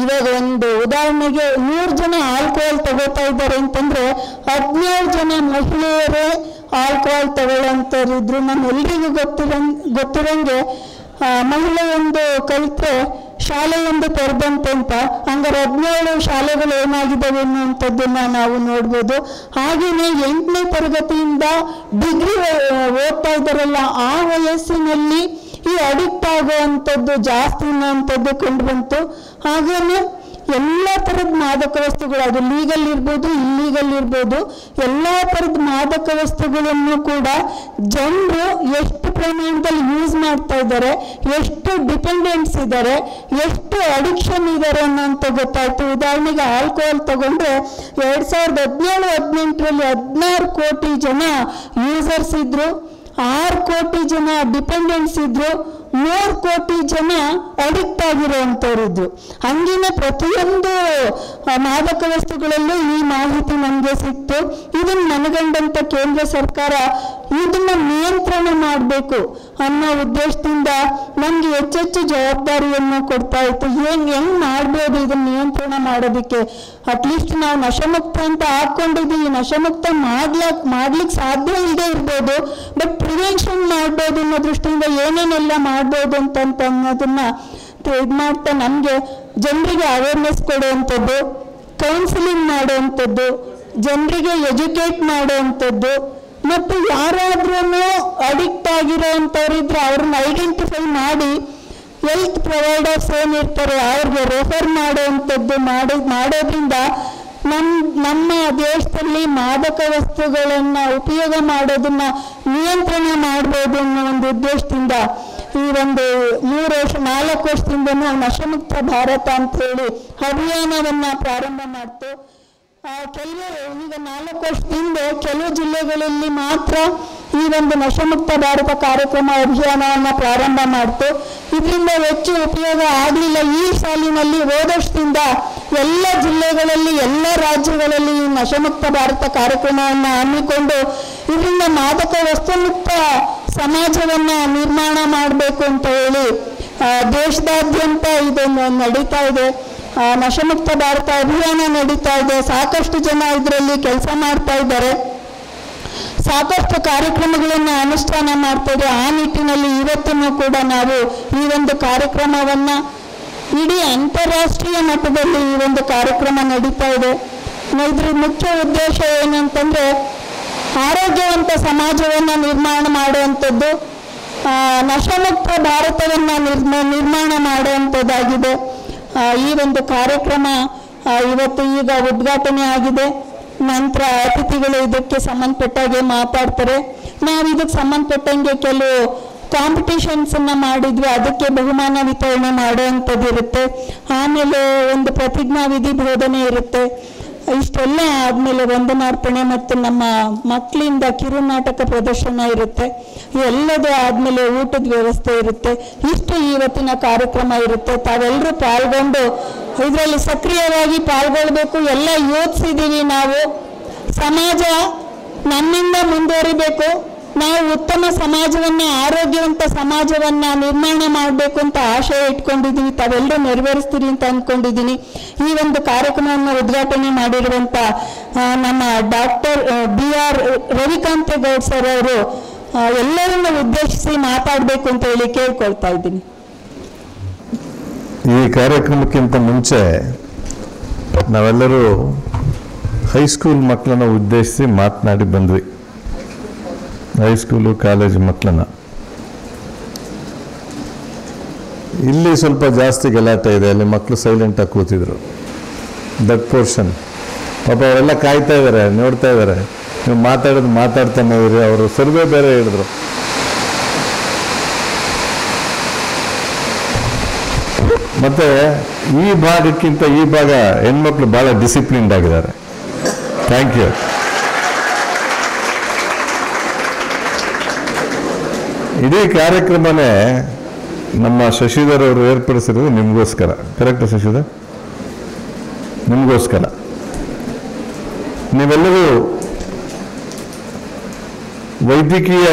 ಇವಾಗ ಒಂದು ಉದಾಹರಣೆಗೆ 100 ಜನ ಆಲ್ಕೋಹಾಲ್ ತಗೋತಾ ಇದ್ದಾರೆ ಅಂತಂದರೆ 17 ಜನ ಮಹಿಳೆಯರೇ ಆಲ್ಕೋಹಾಲ್ ತಗೊಳ್ಳೋಂಥವ್ರಿದ್ರು. ನಾನು ಎಲ್ರಿಗೂ ಗೊತ್ತಿರಂಗೆ ಮಹಿಳೆಯೊಂದು ಕಲಿತ್ರೆ ಶಾಲೆಯೊಂದು ತೆರೆದಂತೆ ಅಂತ, ಹಂಗಾರೆ 17 ಶಾಲೆಗಳು ಏನಾಗಿದ್ದಾವೆ ಅನ್ನುವಂಥದ್ದನ್ನು ನಾವು ನೋಡ್ಬೋದು. ಹಾಗೆಯೇ 8ನೇ ತರಗತಿಯಿಂದ ಡಿಗ್ರಿ ಓದ್ತಾ ಇದ್ದಾರಲ್ಲ, ಆ ವಯಸ್ಸಿನಲ್ಲಿ ಈ ಅಡಿಕ್ಟ್ ಆಗುವಂಥದ್ದು ಜಾಸ್ತಿ ಅನ್ನೋವಂಥದ್ದು ಕಂಡುಬಂತು. ಹಾಗೆಯೇ ಎಲ್ಲ ಥರದ ಮಾದಕ ವಸ್ತುಗಳು, ಅದು ಲೀಗಲ್ ಇರ್ಬೋದು ಇಲ್ಲೀಗಲ್ ಇರ್ಬೋದು, ಎಲ್ಲ ಥರದ ಮಾದಕ ವಸ್ತುಗಳನ್ನು ಕೂಡ ಜನರು ಎಷ್ಟು ಪ್ರಮಾಣದಲ್ಲಿ ಯೂಸ್ ಮಾಡ್ತಾ ಇದ್ದಾರೆ, ಎಷ್ಟು ಡಿಪೆಂಡೆನ್ಸ್ ಇದ್ದಾರೆ, ಎಷ್ಟು ಅಡಿಕ್ಷನ್ ಇದ್ದಾರೆ ಅನ್ನೋಂಥ ಗೊತ್ತಾಯ್ತು. ಉದಾಹರಣೆಗೆ ಆಲ್ಕೋಹಾಲ್ ತಗೊಂಡ್ರೆ 2017-18ರಲ್ಲಿ 16 ಕೋಟಿ ಜನ ಯೂಸರ್ಸ್ ಇದ್ರು, 6 ಕೋಟಿ ಜನ ಡಿಪೆಂಡೆನ್ಸ್ ಇದ್ರು, 3 ಕೋಟಿ ಜನ ಅಡಿಕ್ಟ್ ಆಗಿರುವಂಥವ್ರಿದ್ರು. ಹಂಗಿನ ಪ್ರತಿಯೊಂದು ಮಾದಕ ವಸ್ತುಗಳಲ್ಲೂ ಈ ಮಾಹಿತಿ ನಮಗೆ ಸಿಕ್ತು. ಇದನ್ನು ಮನಗಂಡಂಥ ಕೇಂದ್ರ ಸರ್ಕಾರ ಇದನ್ನ ನಿಯಂತ್ರಣ ಮಾಡಬೇಕು ಅನ್ನೋ ಉದ್ದೇಶದಿಂದ ನಮಗೆ ಹೆಚ್ಚೆಚ್ಚು ಜವಾಬ್ದಾರಿಯನ್ನು ಕೊಡ್ತಾ ಇತ್ತು. ಹೆಂಗೆ ಮಾಡ್ಬೋದು ಇದನ್ನು ನಿಯಂತ್ರಣ ಮಾಡೋದಕ್ಕೆ? ಅಟ್ಲೀಸ್ಟ್ ನಾವು ನಶಮುಕ್ತ ಅಂತ ಹಾಕ್ಕೊಂಡಿದ್ದೀವಿ, ನಶಮುಕ್ತ ಮಾಡ್ಲಿಕ್ಕೆ ಸಾಧ್ಯ ಇಲ್ಲದೆ ಇರ್ಬೋದು, ಬಟ್ ಪ್ರಿವೆನ್ಷನ್ ಮಾಡ್ಬೋದು ಅನ್ನೋ ದೃಷ್ಟಿಯಿಂದ ಏನೇನೆಲ್ಲ ಮಾಡ್ಬೋದು ಅಂತ ಅನ್ನೋದನ್ನ ಇದು ಮಾಡ್ತಾ ನಮಗೆ ಜನರಿಗೆ ಅವೇರ್ನೆಸ್ ಕೊಡುವಂಥದ್ದು, ಕೌನ್ಸಿಲಿಂಗ್ ಮಾಡುವಂಥದ್ದು, ಜನರಿಗೆ ಎಜುಕೇಟ್ ಮಾಡುವಂಥದ್ದು, ಮತ್ತು ಯಾರಾದ್ರೂ ಅಡಿಕ್ಟ್ ಆಗಿರೋವಂಥವ್ರಿದ್ರೆ ಅವ್ರನ್ನ ಐಡೆಂಟಿಫೈ ಮಾಡಿ ಹೆಲ್ತ್ ಪ್ರೊವೈಡರ್ಸ್ ಏನಿರ್ತಾರೆ ಅವ್ರಿಗೆ ರೆಫರ್ ಮಾಡುವಂಥದ್ದು ಮಾಡೋದ್ರಿಂದ ನಮ್ಮ ದೇಶದಲ್ಲಿ ಮಾದಕ ವಸ್ತುಗಳನ್ನು ಉಪಯೋಗ ಮಾಡೋದನ್ನ ನಿಯಂತ್ರಣ ಮಾಡ್ಬೋದು ಅನ್ನೋ ಒಂದು ಉದ್ದೇಶದಿಂದ ಈ ಒಂದು 4 ವರ್ಷದಿಂದ ನಾವು ನಶಮುಕ್ತ ಭಾರತ ಅಂತ ಹೇಳಿ ಅಭಿಯಾನವನ್ನ ಪ್ರಾರಂಭ ಮಾಡ್ತು. ಕೆಲವು ಈಗ 4 ವರ್ಷದಿಂದ ಕೆಲವು ಜಿಲ್ಲೆಗಳಲ್ಲಿ ಮಾತ್ರ ಈ ಒಂದು ನಶಮುಕ್ತ ಭಾರತ ಕಾರ್ಯಕ್ರಮ ಅಭಿಯಾನವನ್ನು ಪ್ರಾರಂಭ ಮಾಡ್ತು. ಇದರಿಂದ ಹೆಚ್ಚು ಉಪಯೋಗ ಆಗಲಿಲ್ಲ. ಈ ಸಾಲಿನಲ್ಲಿ ಹೋದ ವರ್ಷದಿಂದ ಎಲ್ಲ ಜಿಲ್ಲೆಗಳಲ್ಲಿ ಎಲ್ಲ ರಾಜ್ಯಗಳಲ್ಲಿ ಈ ನಶಮುಕ್ತ ಭಾರತ ಕಾರ್ಯಕ್ರಮವನ್ನು ಹಮ್ಮಿಕೊಂಡು ಇದರಿಂದ ಮಾದಕ ವಸ್ತುಮುಕ್ತ ಸಮಾಜವನ್ನ ನಿರ್ಮಾಣ ಮಾಡಬೇಕು ಅಂತ ಹೇಳಿ ದೇಶದಾದ್ಯಂತ ಇದನ್ನು ನಡೀತಾ ಇದೆ. ನಶಮುಕ್ತ ಭಾರತ ಅಭಿಯಾನ ನಡೀತಾ ಇದೆ. ಸಾಕಷ್ಟು ಜನ ಇದರಲ್ಲಿ ಕೆಲಸ ಮಾಡ್ತಾ ಇದ್ದಾರೆ, ಸಾಕಷ್ಟು ಕಾರ್ಯಕ್ರಮಗಳನ್ನು ಅನುಷ್ಠಾನ ಮಾಡ್ತಾ ಇದೆ. ಆ ನಿಟ್ಟಿನಲ್ಲಿ ಇವತ್ತೂ ಕೂಡ ನಾವು ಈ ಒಂದು ಕಾರ್ಯಕ್ರಮವನ್ನ ಇಡೀ ಅಂತಾರಾಷ್ಟ್ರೀಯ ಮಟ್ಟದಲ್ಲಿ ಈ ಒಂದು ಕಾರ್ಯಕ್ರಮ ನಡೀತಾ ಇದೆ. ಇದ್ರ ಮುಖ್ಯ ಉದ್ದೇಶ ಏನಂತಂದ್ರೆ ಆರೋಗ್ಯವಂತ ಸಮಾಜವನ್ನ ನಿರ್ಮಾಣ ಮಾಡುವಂಥದ್ದು, ನಶಮುಕ್ತ ಭಾರತವನ್ನ ನಿರ್ಮಾಣ ಮಾಡುವಂಥದ್ದಾಗಿದೆ. ಈ ಒಂದು ಕಾರ್ಯಕ್ರಮ ಇವತ್ತು ಈಗ ಉದ್ಘಾಟನೆ ಆಗಿದೆ. ನಂತರ ಅತಿಥಿಗಳು ಇದಕ್ಕೆ ಸಂಬಂಧಪಟ್ಟಾಗೆ ಮಾತಾಡ್ತಾರೆ. ನಾವು ಇದಕ್ಕೆ ಸಂಬಂಧಪಟ್ಟಂಗೆ ಕೆಲವು ಕಾಂಪಿಟೇಷನ್ಸನ್ನು ಮಾಡಿದ್ವಿ, ಅದಕ್ಕೆ ಬಹುಮಾನ ವಿತರಣೆ ಮಾಡುವಂಥದ್ದು ಇರುತ್ತೆ. ಆಮೇಲೆ ಒಂದು ಪ್ರತಿಜ್ಞಾ ವಿಧಿ ಬೋಧನೆ ಇರುತ್ತೆ. ಇಷ್ಟೆಲ್ಲ ಆದಮೇಲೆ ವಂದನಾರ್ಪಣೆ ಮತ್ತು ನಮ್ಮ ಮಕ್ಕಳಿಂದ ಕಿರುನಾಟಕ ಪ್ರದರ್ಶನ ಇರುತ್ತೆ. ಎಲ್ಲದೂ ಆದಮೇಲೆ ಊಟದ ವ್ಯವಸ್ಥೆ ಇರುತ್ತೆ. ಇಷ್ಟು ಇವತ್ತಿನ ಕಾರ್ಯಕ್ರಮ ಇರುತ್ತೆ. ತಾವೆಲ್ಲರೂ ಪಾಲ್ಗೊಂಡು ಇದರಲ್ಲಿ ಸಕ್ರಿಯವಾಗಿ ಪಾಲ್ಗೊಳ್ಬೇಕು. ಎಲ್ಲ ಯೋಚಿಸಿದ್ದೀವಿ ನಾವು. ಸಮಾಜ ನಮ್ಮಿಂದ ಮುಂದುವರಿಬೇಕು. ನಾವು ಉತ್ತಮ ಸಮಾಜವನ್ನು, ಆರೋಗ್ಯವಂತ ಸಮಾಜವನ್ನು ನಿರ್ಮಾಣ ಮಾಡಬೇಕು ಅಂತ ಆಶಯ ಇಟ್ಕೊಂಡಿದ್ದೀವಿ. ತಾವೆಲ್ಲರೂ ನೆರವೇರಿಸ್ತೀರಿ ಅಂತ ಅಂದ್ಕೊಂಡಿದ್ದೀನಿ. ಈ ಒಂದು ಕಾರ್ಯಕ್ರಮವನ್ನು ಉದ್ಘಾಟನೆ ಮಾಡಿರುವಂಥ ನಮ್ಮ ಡಾಕ್ಟರ್ BR ರವಿಕಾಂತೇಗೌಡ ಸರ್ ಅವರು ಎಲ್ಲರನ್ನು ಉದ್ದೇಶಿಸಿ ಮಾತಾಡಬೇಕು ಅಂತ ಹೇಳಿ ಕೇಳ್ಕೊಳ್ತಾ ಇದ್ದೀನಿ. ಈ ಕಾರ್ಯಕ್ರಮಕ್ಕಿಂತ ಮುಂಚೆ ನಾವೆಲ್ಲರೂ ಹೈಸ್ಕೂಲ್ ಮಕ್ಕಳನ್ನ ಉದ್ದೇಶಿಸಿ ಮಾತನಾಡಿ ಬಂದ್ವಿ. ಹೈಸ್ಕೂಲು ಕಾಲೇಜ್ ಮಕ್ಕಳನ್ನ ಇಲ್ಲಿ ಸ್ವಲ್ಪ ಜಾಸ್ತಿ ಗಲಾಟೆ ಇದೆ, ಅಲ್ಲಿ ಮಕ್ಕಳು ಸೈಲೆಂಟಾಗಿ ಕೂತಿದ್ರು. ದಟ್ ಪೋರ್ಷನ್ ಪಾಪ ಅವರೆಲ್ಲ ಕಾಯ್ತಾ ಇದ್ದಾರೆ, ನೋಡ್ತಾ ಇದ್ದಾರೆ. ನೀವು ಮಾತಾಡ್ತಾನೆ ಇದ್ರಿ. ಅವರು ಸರ್ವೆ ಬೇರೆ ಹೇಳಿದ್ರು. ಮತ್ತೆ ಈ ಭಾಗಕ್ಕಿಂತ ಈ ಭಾಗ ಹೆಣ್ಮಕ್ಳು ಬಹಳ ಡಿಸಿಪ್ಲಿನ್ಡ್ ಆಗಿದ್ದಾರೆ. Thank you. ಇಡೀ ಕಾರ್ಯಕ್ರಮನೇ ನಮ್ಮ ಶಶಿಧರ್ ಅವರು ಏರ್ಪಡಿಸಿರೋದು ನಿಮಗೋಸ್ಕರ. ಕರೆಕ್ಟ್ ಶಶಿಧರ್? ನಿಮಗೋಸ್ಕರ. ನೀವೆಲ್ಲರೂ ವೈದ್ಯಕೀಯ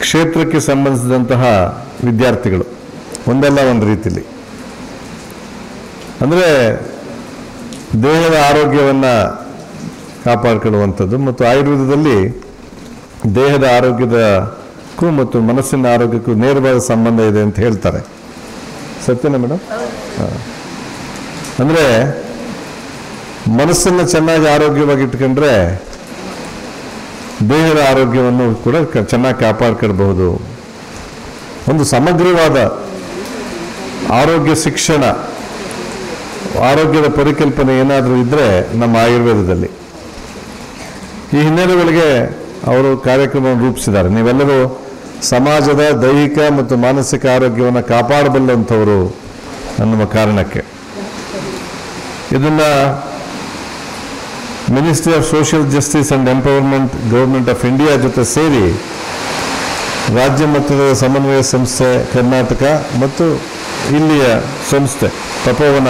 ಕ್ಷೇತ್ರಕ್ಕೆ ಸಂಬಂಧಿಸಿದಂತಹ ವಿದ್ಯಾರ್ಥಿಗಳು ಒಂದಲ್ಲ ಒಂದು ರೀತಿಯಲ್ಲಿ. ಅಂದರೆ ದೇಹದ ಆರೋಗ್ಯವನ್ನು ಕಾಪಾಡಿಕೊಳ್ಳುವಂಥದ್ದು ಮತ್ತು ಆಯುರ್ವೇದದಲ್ಲಿ ದೇಹದ ಆರೋಗ್ಯದಕ್ಕೂ ಮತ್ತು ಮನಸ್ಸಿನ ಆರೋಗ್ಯಕ್ಕೂ ನೇರವಾದ ಸಂಬಂಧ ಇದೆ ಅಂತ ಹೇಳ್ತಾರೆ. ಸತ್ಯನಾ ಮೇಡಮ್? ಅಂದರೆ ಮನಸ್ಸನ್ನು ಚೆನ್ನಾಗಿ ಆರೋಗ್ಯವಾಗಿ ಇಟ್ಕೊಂಡ್ರೆ ದೇಹದ ಆರೋಗ್ಯವನ್ನು ಕೂಡ ಚೆನ್ನಾಗಿ ಕಾಪಾಡ್ಕೊಳ್ಬಹುದು. ಒಂದು ಸಮಗ್ರವಾದ ಆರೋಗ್ಯ ಶಿಕ್ಷಣ, ಆರೋಗ್ಯದ ಪರಿಕಲ್ಪನೆ ಏನಾದರೂ ಇದ್ದರೆ ನಮ್ಮ ಆಯುರ್ವೇದದಲ್ಲಿ. ಈ ಹಿನ್ನೆಲೆಗಳಿಗೆ ಅವರು ಕಾರ್ಯಕ್ರಮವನ್ನು ರೂಪಿಸಿದ್ದಾರೆ. ನೀವೆಲ್ಲರೂ ಸಮಾಜದ ದೈಹಿಕ ಮತ್ತು ಮಾನಸಿಕ ಆರೋಗ್ಯವನ್ನು ಕಾಪಾಡಬಲ್ಲಂಥವರು ಅನ್ನುವ ಕಾರಣಕ್ಕೆ ಇದನ್ನು ministry of social justice and empowerment government of India ಜೊತೆ ಸೇರಿ ರಾಜ್ಯ ಮಟ್ಟದ ಸಮನ್ವಯ ಸಂಸ್ಥೆ ಕರ್ನಾಟಕ ಮತ್ತು ಇಲ್ಲಿಯ ಸಂಸ್ಥೆ ತಪೋವನ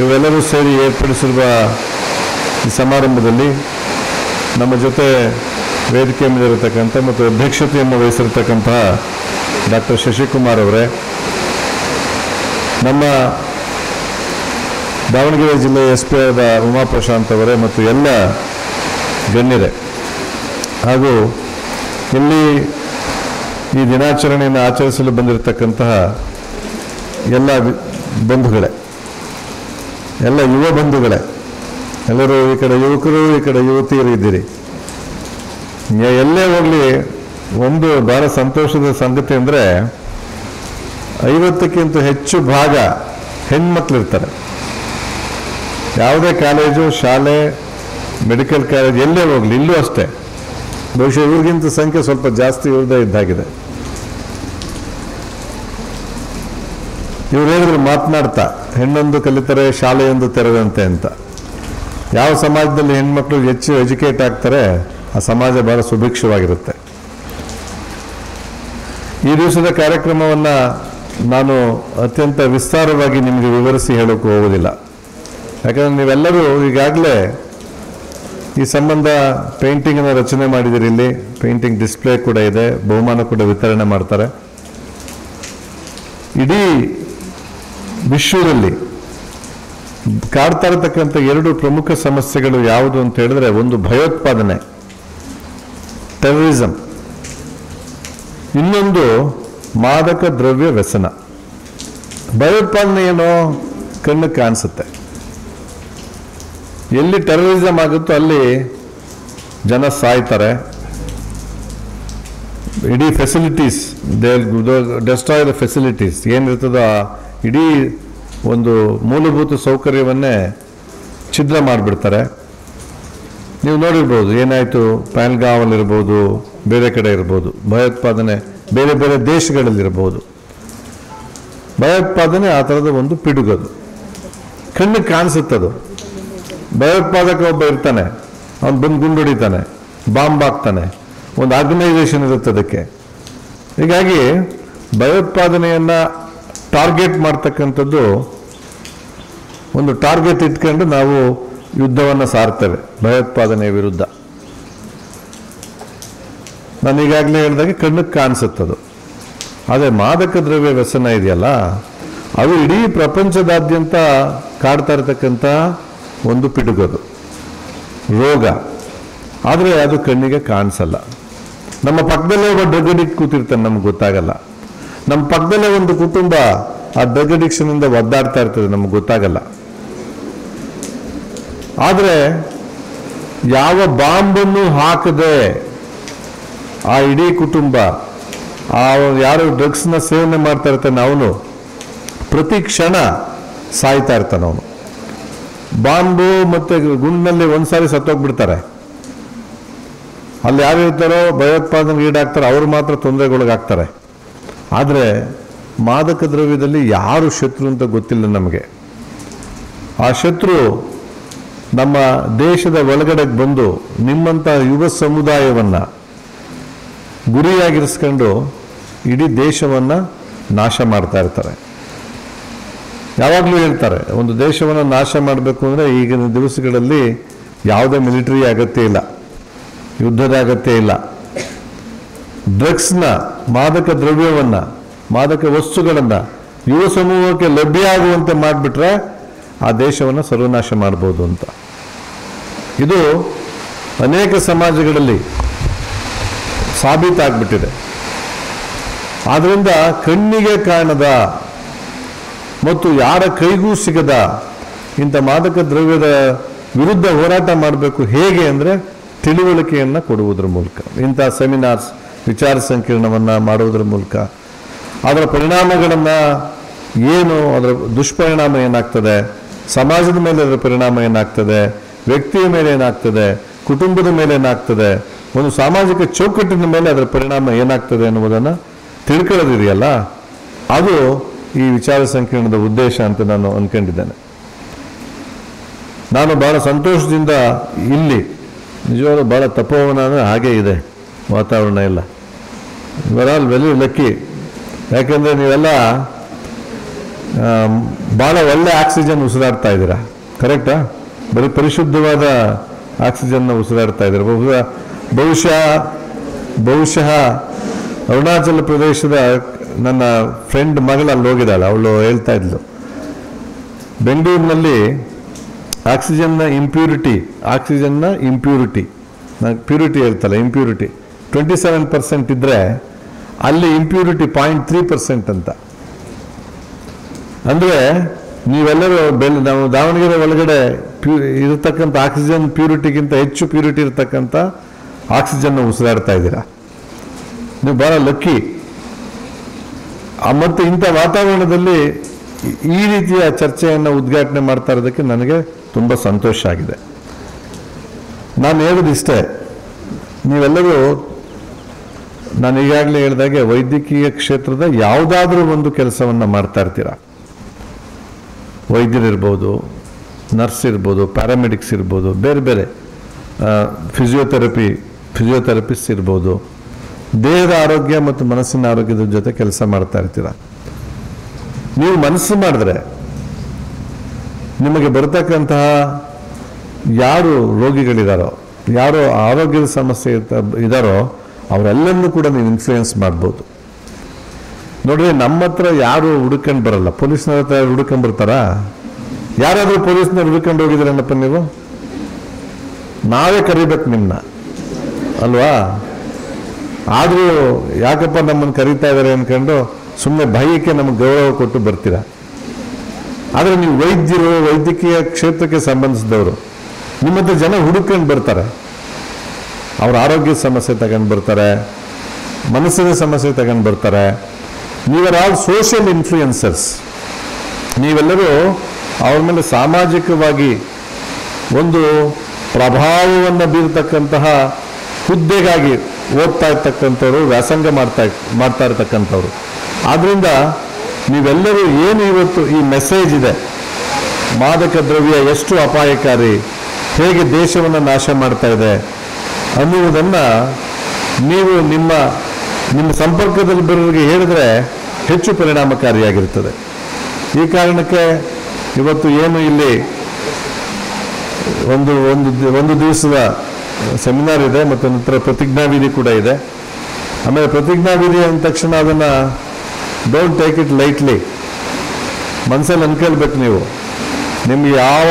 ಇವೆಲ್ಲರೂ ಸೇರಿ ಏರ್ಪಡಿಸಿರುವ ಈ ಸಮಾರಂಭದಲ್ಲಿ ನಮ್ಮ ಜೊತೆ ವೇದಿಕೆ ಮೇಲಿರತಕ್ಕಂಥ ಮತ್ತು ಅಧ್ಯಕ್ಷತೆಯನ್ನು ವಹಿಸಿರ್ತಕ್ಕಂತಹ ಡಾಕ್ಟರ್ ಶಶಿಕುಮಾರ್ ಅವರೇ, ನಮ್ಮ ದಾವಣಗೆರೆ ಜಿಲ್ಲೆಯ ಎಸ್ ಪಿ ಆದ ಉಮಾಪ್ರಶಾಂತ್ ಅವರೇ ಮತ್ತು ಎಲ್ಲ ಗಣ್ಯರೇ, ಹಾಗೂ ಇಲ್ಲಿ ಈ ದಿನಾಚರಣೆಯನ್ನು ಆಚರಿಸಲು ಬಂದಿರತಕ್ಕಂತಹ ಎಲ್ಲ ಬಂಧುಗಳೇ, ಎಲ್ಲ ಯುವ ಬಂಧುಗಳೇ, ಎಲ್ಲರೂ ಈ ಕಡೆ ಯುವಕರು ಈ ಕಡೆ ಯುವತಿಯರು ಇದ್ದೀರಿ. ಎಲ್ಲೇ ಹೋಗಲಿ ಒಂದು ಬಹಳ ಸಂತೋಷದ ಸಂಗತಿ ಅಂದರೆ 50ಕ್ಕಿಂತ ಹೆಚ್ಚು ಭಾಗ ಹೆಣ್ಮಕ್ಳಿರ್ತಾರೆ. ಯಾವುದೇ ಕಾಲೇಜು, ಶಾಲೆ, ಮೆಡಿಕಲ್ ಕಾಲೇಜ್ ಎಲ್ಲೇ ಹೋಗಲಿ, ಇಲ್ಲೂ ಅಷ್ಟೇ. ಬಹುಶಃ ಇವ್ರಿಗಿಂತ ಸಂಖ್ಯೆ ಸ್ವಲ್ಪ ಜಾಸ್ತಿ ಇವ್ರದೇ ಇದ್ದಾಗಿದೆ. ಇವ್ರು ಹೇಳಿದ್ರು ಮಾತನಾಡ್ತಾ, ಹೆಣ್ಣೊಂದು ಕಲಿತರೆ ಶಾಲೆಯೊಂದು ತೆರೆದಂತೆ ಅಂತ. ಯಾವ ಸಮಾಜದಲ್ಲಿ ಹೆಣ್ಮಕ್ಳು ಹೆಚ್ಚು ಎಜುಕೇಟ್ ಆಗ್ತಾರೆ ಆ ಸಮಾಜ ಬಹಳ ಸುಭಿಕ್ಷವಾಗಿರುತ್ತೆ. ಈ ದಿವಸದ ಕಾರ್ಯಕ್ರಮವನ್ನು ನಾನು ಅತ್ಯಂತ ವಿಸ್ತಾರವಾಗಿ ನಿಮಗೆ ವಿವರಿಸಿ ಹೇಳೋಕ್ಕೆ ಹೋಗೋದಿಲ್ಲ. ಯಾಕಂದರೆ ನೀವೆಲ್ಲರೂ ಈಗಾಗಲೇ ಈ ಸಂಬಂಧ ಪೇಂಟಿಂಗನ್ನು ರಚನೆ ಮಾಡಿದ್ದೀರಿ. ಇಲ್ಲಿ ಪೇಂಟಿಂಗ್ ಡಿಸ್ಪ್ಲೇ ಕೂಡ ಇದೆ, ಬಹುಮಾನ ಕೂಡ ವಿತರಣೆ ಮಾಡ್ತಾರೆ. ಇಡೀ ವಿಶ್ವದಲ್ಲಿ ಕಾಡ್ತಾ ಇರತಕ್ಕಂಥ ಎರಡು ಪ್ರಮುಖ ಸಮಸ್ಯೆಗಳು ಯಾವುದು ಅಂತ ಹೇಳಿದ್ರೆ, ಒಂದು ಭಯೋತ್ಪಾದನೆ, ಟೆರರಿಸಂ, ಇನ್ನೊಂದು ಮಾದಕ ದ್ರವ್ಯ ವ್ಯಸನ. ಭಯೋತ್ಪಾದನೆ ಏನೋ ಕಣ್ಣಿಗೆ ಕಾಣಿಸುತ್ತೆ. ಎಲ್ಲಿ ಟೆರರಿಸಂ ಆಗುತ್ತೋ ಅಲ್ಲಿ ಜನ ಸಾಯ್ತಾರೆ. ಇಡೀ facilities, they destroy the facilities ಏನಿರ್ತದೋ ಇಡೀ ಒಂದು ಮೂಲಭೂತ ಸೌಕರ್ಯವನ್ನೇ ಛಿದ್ರ ಮಾಡಿಬಿಡ್ತಾರೆ. ನೀವು ನೋಡಿರ್ಬೋದು ಏನಾಯಿತು ಪಹಲ್ಗಾಮಲ್ಲಿರ್ಬೋದು, ಬೇರೆ ಕಡೆ ಇರ್ಬೋದು. ಭಯೋತ್ಪಾದನೆ ಬೇರೆ ಬೇರೆ ದೇಶಗಳಲ್ಲಿರ್ಬೋದು. ಭಯೋತ್ಪಾದನೆ ಆ ಥರದ ಒಂದು ಪಿಡುಗದು, ಕಣ್ಣಿಗೆ ಕಾಣಿಸುತ್ತದು. ಭಯೋತ್ಪಾದಕ ಒಬ್ಬ ಇರ್ತಾನೆ, ಅವನು ಬಂದು ಗುಂಡು ಹೊಡಿತಾನೆ, ಬಾಂಬ್ ಹಾಕ್ತಾನೆ, ಒಂದು ಆರ್ಗನೈಸೇಷನ್ ಇರುತ್ತೆ ಅದಕ್ಕೆ. ಹೀಗಾಗಿ ಭಯೋತ್ಪಾದನೆಯನ್ನು ಟಾರ್ಗೆಟ್ ಮಾಡ್ತಕ್ಕಂಥದ್ದು, ಒಂದು ಟಾರ್ಗೆಟ್ ಇಟ್ಕೊಂಡು ನಾವು ಯುದ್ಧವನ್ನು ಸಾರ್ತೇವೆ ಭಯೋತ್ಪಾದನೆಯ ವಿರುದ್ಧ. ನಾನು ಈಗಾಗಲೇ ಹೇಳಿದಾಗೆ ಕಣ್ಣಿಗೆ ಕಾಣಿಸುತ್ತದು. ಆದರೆ ಮಾದಕ ದ್ರವ್ಯ ವ್ಯಸನ ಇದೆಯಲ್ಲ, ಅದು ಇಡೀ ಪ್ರಪಂಚದಾದ್ಯಂತ ಕಾಡ್ತಾ ಇರತಕ್ಕಂಥ ಒಂದು ಪಿಡುಗದು, ರೋಗ. ಆದರೆ ಅದು ಕಣ್ಣಿಗೆ ಕಾಣಿಸಲ್ಲ. ನಮ್ಮ ಪಕ್ಕದಲ್ಲೇ ಒಬ್ಬ ಡ್ರಗ್ ಅಡಿಕ್ಟ್ ಕೂತಿರ್ತಾನೆ, ನಮ್ಗೆ ಗೊತ್ತಾಗಲ್ಲ. ನಮ್ಮ ಪಕ್ಕದಲ್ಲೇ ಒಂದು ಕುಟುಂಬ ಆ ಡ್ರಗ್ ಅಡಿಕ್ಷನ್ ಇಂದ ಒದ್ದಾಡ್ತಾ ಇರ್ತದೆ, ನಮ್ಗೆ ಗೊತ್ತಾಗಲ್ಲ. ಆದರೆ ಯಾವ ಬಾಂಬನ್ನು ಹಾಕದೆ ಆ ಇಡೀ ಕುಟುಂಬ, ಆ ಯಾರು ಡ್ರಗ್ಸ್ನ ಸೇವನೆ ಮಾಡ್ತಾ ಇರ್ತಾನೆ ಅವನು ಪ್ರತಿ ಕ್ಷಣ ಸಾಯ್ತಾ ಇರ್ತಾನೆ. ಅವನು ಬಾಂಬು ಮತ್ತೆ ಗುಂಡಿನಲ್ಲಿ ಒಂದ್ಸಾರಿ ಸತ್ತೋಗ್ಬಿಡ್ತಾರೆ. ಅಲ್ಲಿ ಯಾರು ಇರ್ತಾರೋ ಭಯೋತ್ಪಾದನೆಗೆ ಈಡಾಗ್ತಾರೋ ಅವ್ರು ಮಾತ್ರ ತೊಂದರೆಗೊಳಗಾಗ್ತಾರೆ. ಆದರೆ ಮಾದಕ ದ್ರವ್ಯದಲ್ಲಿ ಯಾರು ಶತ್ರು ಅಂತ ಗೊತ್ತಿಲ್ಲ ನಮಗೆ. ಆ ಶತ್ರು ನಮ್ಮ ದೇಶದ ಒಳಗಡೆಗೆ ಬಂದು ನಿಮ್ಮಂಥ ಯುವ ಸಮುದಾಯವನ್ನು ಗುರಿಯಾಗಿರಿಸ್ಕೊಂಡು ಇಡೀ ದೇಶವನ್ನು ನಾಶ ಮಾಡ್ತಾ ಇರ್ತಾರೆ. ಯಾವಾಗಲೂ ಹೇಳ್ತಾರೆ, ಒಂದು ದೇಶವನ್ನು ನಾಶ ಮಾಡಬೇಕು ಅಂದರೆ ಈಗಿನ ದಿವಸಗಳಲ್ಲಿ ಯಾವುದೇ ಮಿಲಿಟರಿ ಅಗತ್ಯ ಇಲ್ಲ, ಯುದ್ಧದ ಅಗತ್ಯ ಇಲ್ಲ. ಡ್ರಗ್ಸ್ನ, ಮಾದಕ ದ್ರವ್ಯವನ್ನು, ಮಾದಕ ವಸ್ತುಗಳನ್ನು ಯುವ ಸಮೂಹಕ್ಕೆ ಲಭ್ಯ ಆಗುವಂತೆ ಮಾಡಿಬಿಟ್ರೆ ಆ ದೇಶವನ್ನು ಸರ್ವನಾಶ ಮಾಡ್ಬೋದು ಅಂತ. ಇದು ಅನೇಕ ಸಮಾಜಗಳಲ್ಲಿ ಸಾಬೀತಾಗ್ಬಿಟ್ಟಿದೆ. ಆದ್ದರಿಂದ ಕಣ್ಣಿಗೆ ಕಾಣದ ಮತ್ತು ಯಾರ ಕೈಗೂ ಸಿಗದ ಇಂಥ ಮಾದಕ ದ್ರವ್ಯದ ವಿರುದ್ಧ ಹೋರಾಟ ಮಾಡಬೇಕು. ಹೇಗೆ ಅಂದರೆ ತಿಳುವಳಿಕೆಯನ್ನು ಕೊಡುವುದರ ಮೂಲಕ, ಇಂಥ ಸೆಮಿನಾರ್ಸ್, ವಿಚಾರ ಸಂಕಿರಣವನ್ನು ಮಾಡುವುದರ ಮೂಲಕ, ಅದರ ಪರಿಣಾಮಗಳನ್ನು ಏನು, ಅದರ ದುಷ್ಪರಿಣಾಮ ಏನಾಗ್ತದೆ, ಸಮಾಜದ ಮೇಲೆ ಅದರ ಪರಿಣಾಮ ಏನಾಗ್ತದೆ, ವ್ಯಕ್ತಿಯ ಮೇಲೆ ಏನಾಗ್ತದೆ, ಕುಟುಂಬದ ಮೇಲೆ ಏನಾಗ್ತದೆ, ಒಂದು ಸಾಮಾಜಿಕ ಚೌಕಟ್ಟಿನ ಮೇಲೆ ಅದರ ಪರಿಣಾಮ ಏನಾಗ್ತದೆ ಅನ್ನುವುದನ್ನು ತಿಳ್ಕೊಳ್ಳೋದಿದೆಯಲ್ಲ, ಅದು ಈ ವಿಚಾರ ಸಂಕಿರಣದ ಉದ್ದೇಶ ಅಂತ ನಾನು ಅಂದ್ಕೊಂಡಿದ್ದೇನೆ. ನಾನು ಭಾಳ ಸಂತೋಷದಿಂದ ಇಲ್ಲಿ ನಿಜವಾಗ್ಲೂ ಭಾಳ ತಪೋವನ ಅಂದರೆ ಹಾಗೇ ಇದೆ ವಾತಾವರಣ ಎಲ್ಲ. ಇವರ್ ಆಲ್ ವೆರಿ ಲಕ್ಕಿ. ಯಾಕೆಂದರೆ ನೀವೆಲ್ಲ ಭಾಳ ಒಳ್ಳೆ ಆಕ್ಸಿಜನ್ ಉಸಿರಾಡ್ತಾ ಇದ್ದೀರಾ. ಕರೆಕ್ಟಾ? ಬರೀ ಪರಿಶುದ್ಧವಾದ ಆಕ್ಸಿಜನ್ನ ಉಸಿರಾಡ್ತಾ ಇದ್ದೀರಾ. ಬಹುಶಃ ಅರುಣಾಚಲ ಪ್ರದೇಶದ ನನ್ನ ಫ್ರೆಂಡ್ ಮಗಳು ಅಲ್ಲಿ ಹೋಗಿದ್ದಾಳೆ. ಅವಳು ಹೇಳ್ತಾ ಇದ್ಲು, ಬೆಂಗಳೂರಿನಲ್ಲಿ ಆಕ್ಸಿಜನ್ನ ಇಂಪ್ಯೂರಿಟಿ ಪ್ಯೂರಿಟಿ ಹೇಳ್ತಲ್ಲ, ಇಂಪ್ಯೂರಿಟಿ 27% ಇದ್ದರೆ ಅಲ್ಲಿ ಇಂಪ್ಯೂರಿಟಿ 0.3% ಅಂತ. ಅಂದರೆ ನೀವೆಲ್ಲರೂ ನಾವು ದಾವಣಗೆರೆ ಒಳಗಡೆ ಇರತಕ್ಕಂಥ ಆಕ್ಸಿಜನ್ ಪ್ಯೂರಿಟಿಗಿಂತ ಹೆಚ್ಚು ಪ್ಯೂರಿಟಿ ಇರತಕ್ಕಂಥ ಆಕ್ಸಿಜನ್ನ ಉಸಿರಾಡ್ತಾ ಇದ್ದೀರಾ. ನೀವು ಭಾಳ ಲಕ್ಕಿ. ಮತ್ತು ಇಂಥ ವಾತಾವರಣದಲ್ಲಿ ಈ ರೀತಿಯ ಚರ್ಚೆಯನ್ನು ಉದ್ಘಾಟನೆ ಮಾಡ್ತಾ ಇರೋದಕ್ಕೆ ನನಗೆ ತುಂಬ ಸಂತೋಷ ಆಗಿದೆ. ನಾನು ಹೇಳೋದಿಷ್ಟೇ, ನೀವೆಲ್ಲರೂ ನಾನು ಈಗಾಗಲೇ ಹೇಳಿದಾಗೆ ವೈದ್ಯಕೀಯ ಕ್ಷೇತ್ರದ ಯಾವುದಾದ್ರೂ ಒಂದು ಕೆಲಸವನ್ನು ಮಾಡ್ತಾ ಇರ್ತೀರ. ವೈದ್ಯರಿರ್ಬೋದು, ನರ್ಸ್ ಇರ್ಬೋದು, ಪ್ಯಾರಾಮೆಡಿಕ್ಸ್ ಇರ್ಬೋದು, ಬೇರೆ ಬೇರೆ ಫಿಸಿಯೋಥೆರಪಿಸ್ಟ್ ಇರ್ಬೋದು. ದೇಹದ ಆರೋಗ್ಯ ಮತ್ತು ಮನಸ್ಸಿನ ಆರೋಗ್ಯದ ಜೊತೆ ಕೆಲಸ ಮಾಡ್ತಾ ಇರ್ತೀರ. ನೀವು ಮನಸ್ಸು ಮಾಡಿದ್ರೆ ನಿಮಗೆ ಬರ್ತಕ್ಕಂತಹ ಯಾರು ರೋಗಿಗಳಿದಾರೋ, ಯಾರು ಆರೋಗ್ಯದ ಸಮಸ್ಯೆ ಇದ್ದಾರೋ ಅವರೆಲ್ಲರನ್ನೂ ಕೂಡ ನೀವು ಇನ್ಫ್ಲೂಯೆನ್ಸ್ ಮಾಡ್ಬೋದು. ನೋಡ್ರಿ, ನಮ್ಮ ಹತ್ರ ಯಾರು ಹುಡುಕೊಂಡು ಬರಲ್ಲ. ಪೊಲೀಸ್ನವ್ರ ಹತ್ರ ಹುಡುಕೊಂಡು ಬರ್ತಾರಾ? ಯಾರಾದರೂ ಪೊಲೀಸ್ನವ್ರು ಹುಡುಕೊಂಡು ಹೋಗಿದ್ದೀರನ್ನಪ್ಪ ನೀವು? ನಾವೇ ಕರಿಬೇಕು ನಿಮ್ಮನ್ನ ಅಲ್ವಾ? ಆದರೂ ಯಾಕಪ್ಪ ನಮ್ಮನ್ನು ಕರೀತಾ ಇದ್ದಾರೆ ಅಂದ್ಕೊಂಡು ಸುಮ್ಮನೆ ಭಯಕ್ಕೆ ನಮಗೆ ಗೌರವ ಕೊಟ್ಟು ಬರ್ತೀರ. ಆದರೆ ನೀವು ವೈದ್ಯರು, ವೈದ್ಯಕೀಯ ಕ್ಷೇತ್ರಕ್ಕೆ ಸಂಬಂಧಿಸಿದವರು, ನಿಮ್ಮ ಹತ್ರ ಜನ ಹುಡುಕೊಂಡು ಬರ್ತಾರೆ. ಅವ್ರ ಆರೋಗ್ಯದ ಸಮಸ್ಯೆ ತಗೊಂಡು ಬರ್ತಾರೆ, ಮನಸ್ಸಿನ ಸಮಸ್ಯೆ ತಗೊಂಡು ಬರ್ತಾರೆ. Nirav all social influencers. ನೀವೆಲ್ಲರೂ ಅವ್ರ ಮೇಲೆ ಸಾಮಾಜಿಕವಾಗಿ ಒಂದು ಪ್ರಭಾವವನ್ನು ಬೀರತಕ್ಕಂತಹ ಹುದ್ದೆಗಾಗಿ ಓದ್ತಾ ಇರ್ತಕ್ಕಂಥವ್ರು, ವ್ಯಾಸಂಗ ಮಾಡ್ತಾ ಇರ್ತಕ್ಕಂಥವ್ರು. ಆದ್ದರಿಂದ ನೀವೆಲ್ಲರೂ ಏನು ಇವತ್ತು ಈ ಮೆಸೇಜ್ ಇದೆ, ಮಾದಕ ದ್ರವ್ಯ ಎಷ್ಟು ಅಪಾಯಕಾರಿ, ಹೇಗೆ ದೇಶವನ್ನು ನಾಶ ಮಾಡ್ತಾ ಇದೆ ಅನ್ನುವುದನ್ನು ನೀವು ನಿಮ್ಮ ಸಂಪರ್ಕದಲ್ಲಿ ಬರೋರಿಗೆ ಹೇಳಿದ್ರೆ ಹೆಚ್ಚು ಪರಿಣಾಮಕಾರಿಯಾಗಿರ್ತದೆ. ಈ ಕಾರಣಕ್ಕೆ ಇವತ್ತು ಏನು ಇಲ್ಲಿ ಒಂದು ದಿವಸದ ಸೆಮಿನಾರ್ ಇದೆ ಮತ್ತು ನಂತರ ಪ್ರತಿಜ್ಞಾವಿಧಿ ಕೂಡ ಇದೆ. ಆಮೇಲೆ ಪ್ರತಿಜ್ಞಾವಿಧಿ ಅಂದ ತಕ್ಷಣ ಅದನ್ನು ಡೋಂಟ್ ಟೇಕ್ ಇಟ್ ಲೈಟ್ಲಿ, ಮನಸ್ಸಲ್ಲಿ ಅನ್ಕೊಳ್ಬೇಕು ನೀವು. ನಿಮ್ಗೆ ಯಾವ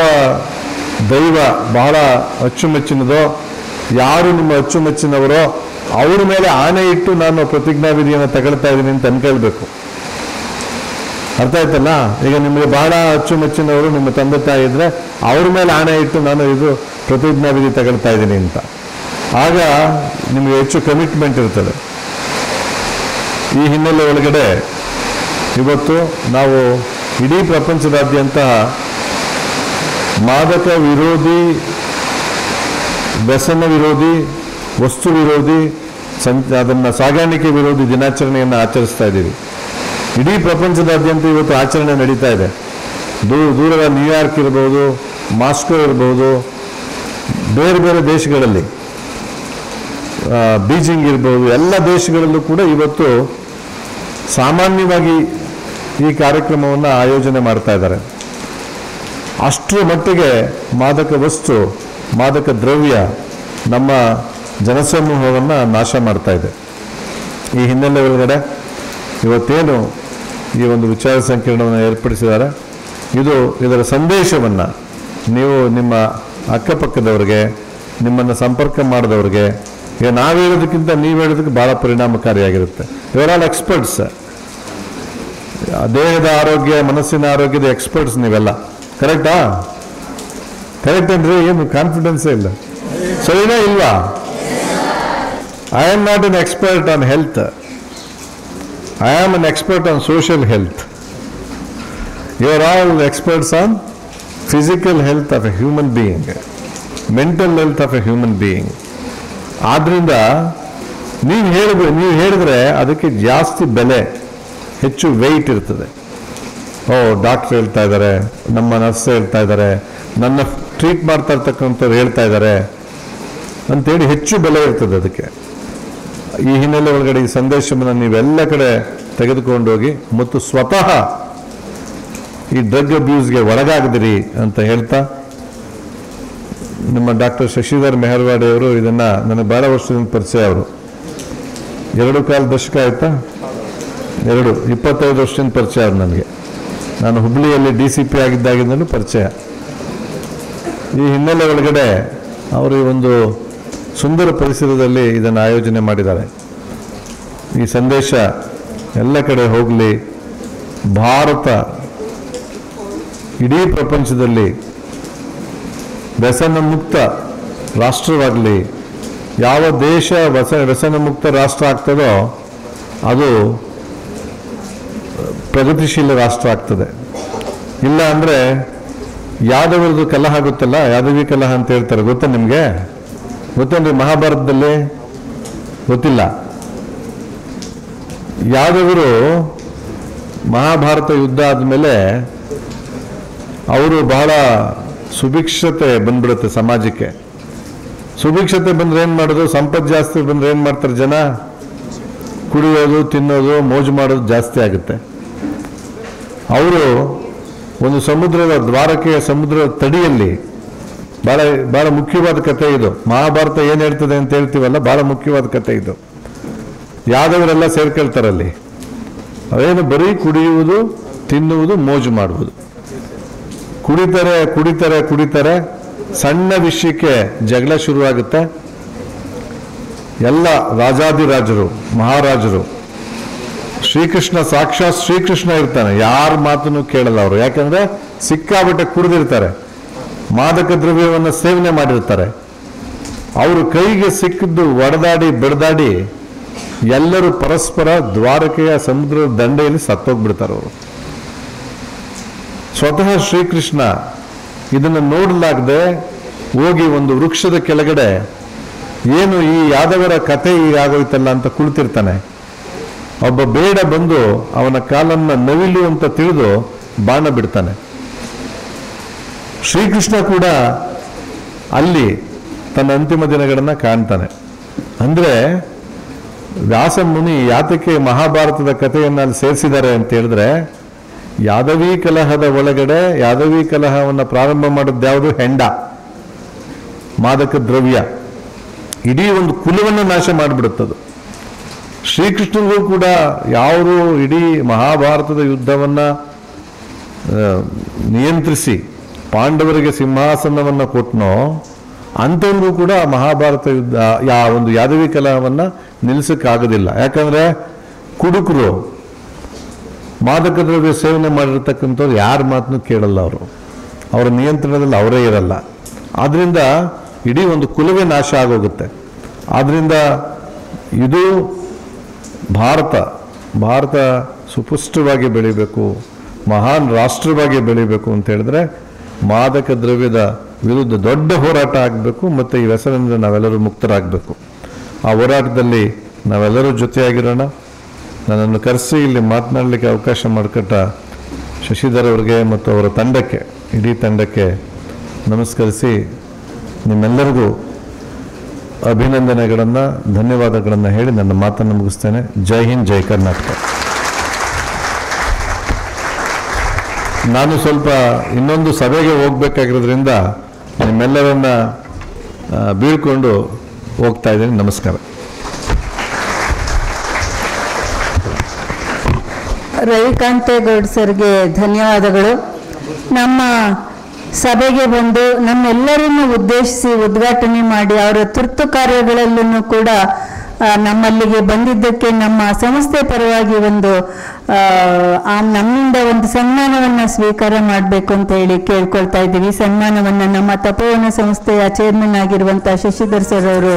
ದೈವ ಬಹಳ ಅಚ್ಚುಮೆಚ್ಚಿನದೋ, ಯಾರು ನಿಮ್ಮ ಅಚ್ಚುಮೆಚ್ಚಿನವರೋ ಅವ್ರ ಮೇಲೆ ಆಣೆ ಇಟ್ಟು ನಾನು ಪ್ರತಿಜ್ಞಾವಿಧಿಯನ್ನು ತಗೊಳ್ತಾ ಇದ್ದೀನಿ ಅಂತ ಅನ್ಕೊಳ್ಬೇಕು. ಅರ್ಥ ಆಯ್ತಲ್ಲ? ಈಗ ನಿಮಗೆ ಬಹಳ ಅಚ್ಚುಮೆಚ್ಚಿನವರು ನಿಮ್ಮ ತಂದೆ ತಾಯಿ ಇದ್ರೆ ಅವ್ರ ಮೇಲೆ ಆಣೆ ಇಟ್ಟು ನಾನು ಇದು ಪ್ರತಿಜ್ಞಾ ವಿಧಿ ತಗೊಳ್ತಾ ಇದ್ದೀನಿ ಅಂತ, ಆಗ ನಿಮಗೆ ಹೆಚ್ಚು ಕಮಿಟ್ಮೆಂಟ್ ಇರ್ತದೆ. ಈ ಹಿನ್ನೆಲೆ ಒಳಗಡೆ ಇವತ್ತು ನಾವು ಇಡೀ ಪ್ರಪಂಚದಾದ್ಯಂತ ಮಾದಕ ವಿರೋಧಿ, ವ್ಯಸನ ವಿರೋಧಿ, ವಸ್ತು ವಿರೋಧಿ, ಅದನ್ನು ಸಾಗಾಣಿಕೆ ವಿರೋಧಿ ದಿನಾಚರಣೆಯನ್ನು ಆಚರಿಸ್ತಾ ಇದ್ದೀವಿ. ಇಡೀ ಪ್ರಪಂಚದಾದ್ಯಂತ ಇವತ್ತು ಆಚರಣೆ ನಡೀತಾ ಇದೆ. ದೂರದ ನ್ಯೂಯಾರ್ಕ್ ಇರ್ಬೋದು, ಮಾಸ್ಕೋ ಇರ್ಬೋದು, ಬೇರೆ ಬೇರೆ ದೇಶಗಳಲ್ಲಿ, ಬೀಜಿಂಗ್ ಇರ್ಬೋದು, ಎಲ್ಲ ದೇಶಗಳಲ್ಲೂ ಕೂಡ ಇವತ್ತು ಸಾಮಾನ್ಯವಾಗಿ ಈ ಕಾರ್ಯಕ್ರಮವನ್ನು ಆಯೋಜನೆ ಮಾಡ್ತಾ ಇದ್ದಾರೆ. ಅಷ್ಟರ ಮಟ್ಟಿಗೆ ಮಾದಕ ವಸ್ತು, ಮಾದಕ ದ್ರವ್ಯ ನಮ್ಮ ಜನಸಮೂಹವನ್ನು ನಾಶ ಮಾಡ್ತಾ ಇದೆ. ಈ ಹಿನ್ನೆಲೆ ಒಳಗಡೆ ಇವತ್ತೇನು ಈ ಒಂದು ವಿಚಾರ ಸಂಕಿರಣವನ್ನು ಏರ್ಪಡಿಸಿದ್ದಾರೆ, ಇದರ ಸಂದೇಶವನ್ನು ನೀವು ನಿಮ್ಮ ಅಕ್ಕಪಕ್ಕದವ್ರಿಗೆ, ನಿಮ್ಮನ್ನು ಸಂಪರ್ಕ ಮಾಡಿದವ್ರಿಗೆ, ನಾವು ಹೇಳೋದಕ್ಕಿಂತ ನೀವು ಹೇಳೋದಕ್ಕೆ ಭಾಳ ಪರಿಣಾಮಕಾರಿಯಾಗಿರುತ್ತೆ. ಇವರ್ ಆಲ್ ಎಕ್ಸ್ಪರ್ಟ್ಸ್. ದೇಹದ ಆರೋಗ್ಯ, ಮನಸ್ಸಿನ ಆರೋಗ್ಯದ ಎಕ್ಸ್ಪರ್ಟ್ಸ್ ನೀವೆಲ್ಲ. ಕರೆಕ್ಟಾ? ಕರೆಕ್ಟ್ ಅಂದರೆ ಏನು ಕಾನ್ಫಿಡೆನ್ಸೇ ಇಲ್ಲ. ಸರಿನಾ ಇಲ್ವಾ? I am not an expert on health. I am an expert on social health. You are all experts on physical health of a human being, mental health of a human being. ಆದ್ದರಿಂದ ನೀವು ಹೇಳಿದ್ರೆ ಅದಕ್ಕೆ ಜಾಸ್ತಿ ಬೆಲೆ, ಹೆಚ್ಚು weight ಇರ್ತದೆ. Doctor ಹೇಳ್ತಾ ಇದ್ದಾರೆ, ನಮ್ಮ ನರ್ಸ್ ಹೇಳ್ತಾ ಇದ್ದಾರೆ, ನನ್ನ ಟ್ರೀಟ್ ಮಾಡ್ತಾ ಇರ್ತಕ್ಕಂಥವ್ರು ಹೇಳ್ತಾ ಇದ್ದಾರೆ ಅಂತೇಳಿ ಹೆಚ್ಚು ಬೆಲೆ ಇರ್ತದೆ ಅದಕ್ಕೆ. ಈ ಹಿನ್ನೆಲೆ ಒಳಗಡೆ ಈ ಸಂದೇಶವನ್ನು ನೀವೆಲ್ಲ ಕಡೆ ತೆಗೆದುಕೊಂಡೋಗಿ ಮತ್ತು ಸ್ವತಃ ಈ ಡ್ರಗ್ ಅಬ್ಯೂಸ್ಗೆ ಒಳಗಾಗದಿರಿ ಅಂತ ಹೇಳ್ತಾ, ನಿಮ್ಮ ಡಾಕ್ಟರ್ ಶಶಿಧರ್ ಮೆಹರ್ವಾಡಿಯವರು ಇದನ್ನು ನನಗೆ ಬಹಳ ವರ್ಷದಿಂದ ಪರಿಚಯ. ಅವರು 2.25 ದಶಕ ಆಯಿತಾ, 25 ವರ್ಷದಿಂದ ಪರಿಚಯ ಅವರು ನನಗೆ. ನಾನು ಹುಬ್ಬಳ್ಳಿಯಲ್ಲಿ DCP ಆಗಿದ್ದಾಗಿಂದಲೂ ಪರಿಚಯ. ಈ ಹಿನ್ನೆಲೆ ಒಳಗಡೆ ಅವರು ಈ ಒಂದು ಸುಂದರ ಪರಿಸರದಲ್ಲಿ ಇದನ್ನು ಆಯೋಜನೆ ಮಾಡಿದ್ದಾರೆ. ಈ ಸಂದೇಶ ಎಲ್ಲ ಕಡೆ ಹೋಗಲಿ, ಭಾರತ ಇಡೀ ಪ್ರಪಂಚದಲ್ಲಿ ವ್ಯಸನ ಮುಕ್ತ ರಾಷ್ಟ್ರವಾಗಲಿ. ಯಾವ ದೇಶ ವ್ಯಸನ ಮುಕ್ತ ರಾಷ್ಟ್ರ ಆಗ್ತದೋ ಅದು ಪ್ರಗತಿಶೀಲ ರಾಷ್ಟ್ರ ಆಗ್ತದೆ. ಇಲ್ಲ ಅಂದರೆ ಯಾದವರದು ಕಲಹ ಗೊತ್ತಲ್ಲ, ಯಾದವಿ ಕಲಹ ಅಂತ ಹೇಳ್ತಾರೆ, ಗೊತ್ತಾ ನಿಮಗೆ? ಗೊತ್ತೇನ್ರಿ? ಮಹಾಭಾರತದಲ್ಲಿ ಗೊತ್ತಿಲ್ಲ. ಯಾದವರು ಮಹಾಭಾರತ ಯುದ್ಧ ಆದಮೇಲೆ ಅವರು ಬಹಳ ಸುಭಿಕ್ಷತೆ ಬಂದ್ಬಿಡುತ್ತೆ ಸಮಾಜಕ್ಕೆ. ಸುಭಿಕ್ಷತೆ ಬಂದರೆ ಏನು ಮಾಡೋದು? ಸಂಪತ್ತು ಜಾಸ್ತಿ ಬಂದರೆ ಏನು ಮಾಡ್ತಾರೆ ಜನ? ಕುಡಿಯೋದು, ತಿನ್ನೋದು, ಮೋಜು ಮಾಡೋದು ಜಾಸ್ತಿ ಆಗುತ್ತೆ. ಅವರು ಒಂದು ಸಮುದ್ರದ, ದ್ವಾರಕೆಯ ಸಮುದ್ರದ ತಡಿಯಲ್ಲಿ, ಭಾಳ ಮುಖ್ಯವಾದ ಕಥೆ ಇದು. ಮಹಾಭಾರತ ಏನು ಹೇಳ್ತದೆ ಅಂತ ಹೇಳ್ತೀವಲ್ಲ, ಭಾಳ ಮುಖ್ಯವಾದ ಕಥೆ ಇದು. ಯಾದವರೆಲ್ಲ ಸೇರ್ಕೊಳ್ತಾರಲ್ಲಿ. ಅದೇನು ಬರೀ ಕುಡಿಯುವುದು, ತಿನ್ನುವುದು, ಮೋಜು ಮಾಡುವುದು. ಕುಡಿತಾರೆ. ಸಣ್ಣ ವಿಷಯಕ್ಕೆ ಜಗಳ ಶುರುವಾಗುತ್ತೆ. ಎಲ್ಲ ರಾಜಾದಿರಾಜರು, ಮಹಾರಾಜರು, ಶ್ರೀಕೃಷ್ಣ, ಸಾಕ್ಷಾತ್ ಶ್ರೀಕೃಷ್ಣ ಇರ್ತಾನೆ, ಯಾರ ಮಾತನ್ನು ಕೇಳಲ್ಲ ಅವರು. ಯಾಕಂದ್ರೆ ಸಿಕ್ಕಾಬಟ್ಟೆ ಕುಡಿದಿರ್ತಾರೆ, ಮಾದಕ ದ್ರವ್ಯವನ್ನು ಸೇವನೆ ಮಾಡಿರ್ತಾರೆ. ಅವರು ಕೈಗೆ ಸಿಕ್ಕಿದ್ದು ಒಡೆದಾಡಿ ಬೆಳೆದಾಡಿ ಎಲ್ಲರೂ ಪರಸ್ಪರ ದ್ವಾರಕೆಯ ಸಮುದ್ರದ ದಂಡೆಯಲ್ಲಿ ಸತ್ತೋಗ್ಬಿಡ್ತಾರೆ ಅವರು. ಸ್ವತಃ ಶ್ರೀಕೃಷ್ಣ ಇದನ್ನು ನೋಡಲಾಗದೆ ಹೋಗಿ ಒಂದು ವೃಕ್ಷದ ಕೆಳಗಡೆ, ಏನು ಈ ಯಾದವರ ಕಥೆ ಹೀಗಾಗೋಯ್ತಲ್ಲ ಅಂತ ಕುಳಿತಿರ್ತಾನೆ. ಒಬ್ಬ ಬೇಡ ಬಂದು ಅವನ ಕಾಲನ್ನು ನವಿಲು ಅಂತ ತಿಳಿದು ಬಾಣ ಬಿಡ್ತಾನೆ. ಶ್ರೀಕೃಷ್ಣ ಕೂಡ ಅಲ್ಲಿ ತನ್ನ ಅಂತಿಮ ದಿನಗಳನ್ನು ಕಾಣ್ತಾನೆ. ಅಂದರೆ ವ್ಯಾಸ ಮುನಿ ಯಾತಕ್ಕೆ ಮಹಾಭಾರತದ ಕಥೆಯನ್ನು ಅಲ್ಲಿ ಸೇರಿಸಿದ್ದಾರೆ ಅಂತ ಹೇಳಿದ್ರೆ, ಯಾದವಿ ಕಲಹದ ಒಳಗಡೆ ಯಾದವಿ ಕಲಹವನ್ನು ಪ್ರಾರಂಭ ಮಾಡಿದ್ದು ಯಾವುದು? ಹೆಂಡ, ಮಾದಕ ದ್ರವ್ಯ. ಇಡೀ ಒಂದು ಕುಲವನ್ನು ನಾಶ ಮಾಡಿಬಿಡುತ್ತದು. ಶ್ರೀಕೃಷ್ಣನಿಗೂ ಕೂಡ ಯಾರು ಇಡೀ ಮಹಾಭಾರತದ ಯುದ್ಧವನ್ನು ನಿಯಂತ್ರಿಸಿ ಪಾಂಡವರಿಗೆ ಸಿಂಹಾಸನವನ್ನು ಕೊಟ್ಟನೋ ಅಂಥವ್ರಿಗೂ ಕೂಡ ಮಹಾಭಾರತ ಯುದ್ಧ, ಒಂದು ಯಾದವಿ ಕಲಹವನ್ನು ನಿಲ್ಲಿಸೋಕ್ಕಾಗೋದಿಲ್ಲ. ಯಾಕಂದರೆ ಕುಡುಕರು ಮಾದಕ ದ್ರವ್ಯ ಸೇವನೆ ಮಾಡಿರ್ತಕ್ಕಂಥವ್ರು ಯಾರ ಮಾತನ್ನು ಕೇಳಲ್ಲ, ಅವರ ನಿಯಂತ್ರಣದಲ್ಲಿ ಅವರೇ ಇರಲ್ಲ. ಆದ್ದರಿಂದ ಇಡೀ ಒಂದು ಕುಲವೇ ನಾಶ ಆಗೋಗುತ್ತೆ. ಆದ್ದರಿಂದ ಇದು ಭಾರತ ಸುಪುಷ್ಟವಾಗಿ ಬೆಳಿಬೇಕು, ಮಹಾನ್ ರಾಷ್ಟ್ರವಾಗಿ ಬೆಳಿಬೇಕು ಅಂತ ಹೇಳಿದ್ರೆ ಮಾದಕ ದ್ರವ್ಯದ ವಿರುದ್ಧ ದೊಡ್ಡ ಹೋರಾಟ ಆಗಬೇಕು ಮತ್ತು ಈ ವ್ಯಸನದಿಂದ ನಾವೆಲ್ಲರೂ ಮುಕ್ತರಾಗಬೇಕು. ಆ ಹೋರಾಟದಲ್ಲಿ ನಾವೆಲ್ಲರೂ ಜೊತೆಯಾಗಿರೋಣ. ನನ್ನನ್ನು ಕರೆಸಿ ಇಲ್ಲಿ ಮಾತನಾಡಲಿಕ್ಕೆ ಅವಕಾಶ ಮಾಡಿಕೊಟ್ಟ ಶಶಿಧರ್ ಅವರಿಗೆ ಮತ್ತು ಅವರ ತಂಡಕ್ಕೆ, ಇಡೀ ತಂಡಕ್ಕೆ ನಮಸ್ಕರಿಸಿ ನಿಮ್ಮೆಲ್ಲರಿಗೂ ಅಭಿನಂದನೆಗಳನ್ನು, ಧನ್ಯವಾದಗಳನ್ನು ಹೇಳಿ ನನ್ನ ಮಾತನ್ನು ಮುಗಿಸ್ತೇನೆ. ಜೈ ಹಿಂದ್, ಜೈ ಕರ್ನಾಟಕ. ನಾನು ಸ್ವಲ್ಪ ಇನ್ನೊಂದು ಸಭೆಗೆ ಹೋಗಬೇಕಾಗಿರೋದ್ರಿಂದ ನಿಮ್ಮೆಲ್ಲರನ್ನ ಬೀಳ್ಕೊಂಡು ಹೋಗ್ತಾ ಇದ್ದೀನಿ. ನಮಸ್ಕಾರ. ರವಿಕಾಂತೇಗೌಡ ಸರ್ಗೆ ಧನ್ಯವಾದಗಳು. ನಮ್ಮ ಸಭೆಗೆ ಬಂದು ನಮ್ಮೆಲ್ಲರನ್ನು ಉದ್ದೇಶಿಸಿ ಉದ್ಘಾಟನೆ ಮಾಡಿ ಅವರ ತುರ್ತು ಕಾರ್ಯಗಳಲ್ಲೂ ಕೂಡ ನಮ್ಮಲ್ಲಿಗೆ ಬಂದಿದ್ದಕ್ಕೆ ನಮ್ಮ ಸಂಸ್ಥೆ ಪರವಾಗಿ ನಮ್ಮಿಂದ ಒಂದು ಸನ್ಮಾನವನ್ನು ಸ್ವೀಕಾರ ಮಾಡಬೇಕು ಅಂತ ಹೇಳಿ ಕೇಳ್ಕೊಳ್ತಾ ಇದ್ದೀವಿ. ಸನ್ಮಾನವನ್ನು ನಮ್ಮ ತಪೋವನ ಸಂಸ್ಥೆಯ ಚೇರ್ಮನ್ ಆಗಿರುವಂಥ ಶಶಿಧರ್ ಸರ್ ಅವರು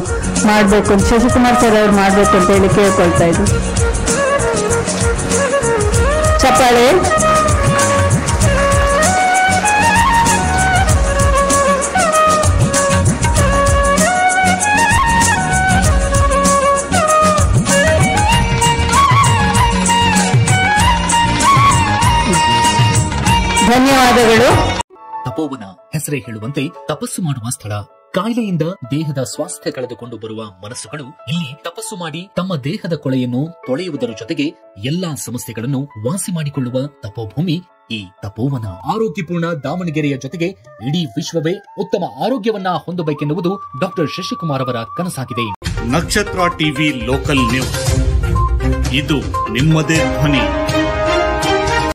ಮಾಡಬೇಕು, ಶಶಿಕುಮಾರ್ ಸರ್ ಅವರು ಮಾಡಬೇಕು ಅಂತ ಹೇಳಿ ಕೇಳ್ಕೊಳ್ತಾ ಇದ್ದೀವಿ. ಚಪ್ಪಾಳೆ. ಧನ್ಯವಾದಗಳು. ತಪೋವನ ಹೆಸರೇ ಹೇಳುವಂತೆ ತಪಸ್ಸು ಮಾಡುವ ಸ್ಥಳ. ಕಾಯಿಲೆಯಿಂದ ದೇಹದ ಸ್ವಾಸ್ಥ್ಯ ಕಳೆದುಕೊಂಡು ಬರುವ ಮನಸ್ಸುಗಳು ಇಲ್ಲಿ ತಪಸ್ಸು ಮಾಡಿ ತಮ್ಮ ದೇಹದ ಕೊಳೆಯನ್ನು ತೊಳೆಯುವುದರ ಜೊತೆಗೆ ಎಲ್ಲಾ ಸಮಸ್ಯೆಗಳನ್ನು ವಾಸಿ ಮಾಡಿಕೊಳ್ಳುವ ತಪೋಭೂಮಿ ಈ ತಪೋವನ. ಆರೋಗ್ಯಪೂರ್ಣ ದಾವಣಗೆರೆಯ ಜೊತೆಗೆ ಇಡೀ ವಿಶ್ವವೇ ಉತ್ತಮ ಆರೋಗ್ಯವನ್ನ ಹೊಂದಬೇಕೆನ್ನುವುದು ಡಾಕ್ಟರ್ ಶಶಿಕುಮಾರ್ ಅವರ ಕನಸಾಗಿದೆ. ನಕ್ಷತ್ರ ಟಿವಿ ಲೋಕಲ್ ನ್ಯೂಸ್, ಇದು ನಿಮ್ಮದೇ ಧ್ವನಿ.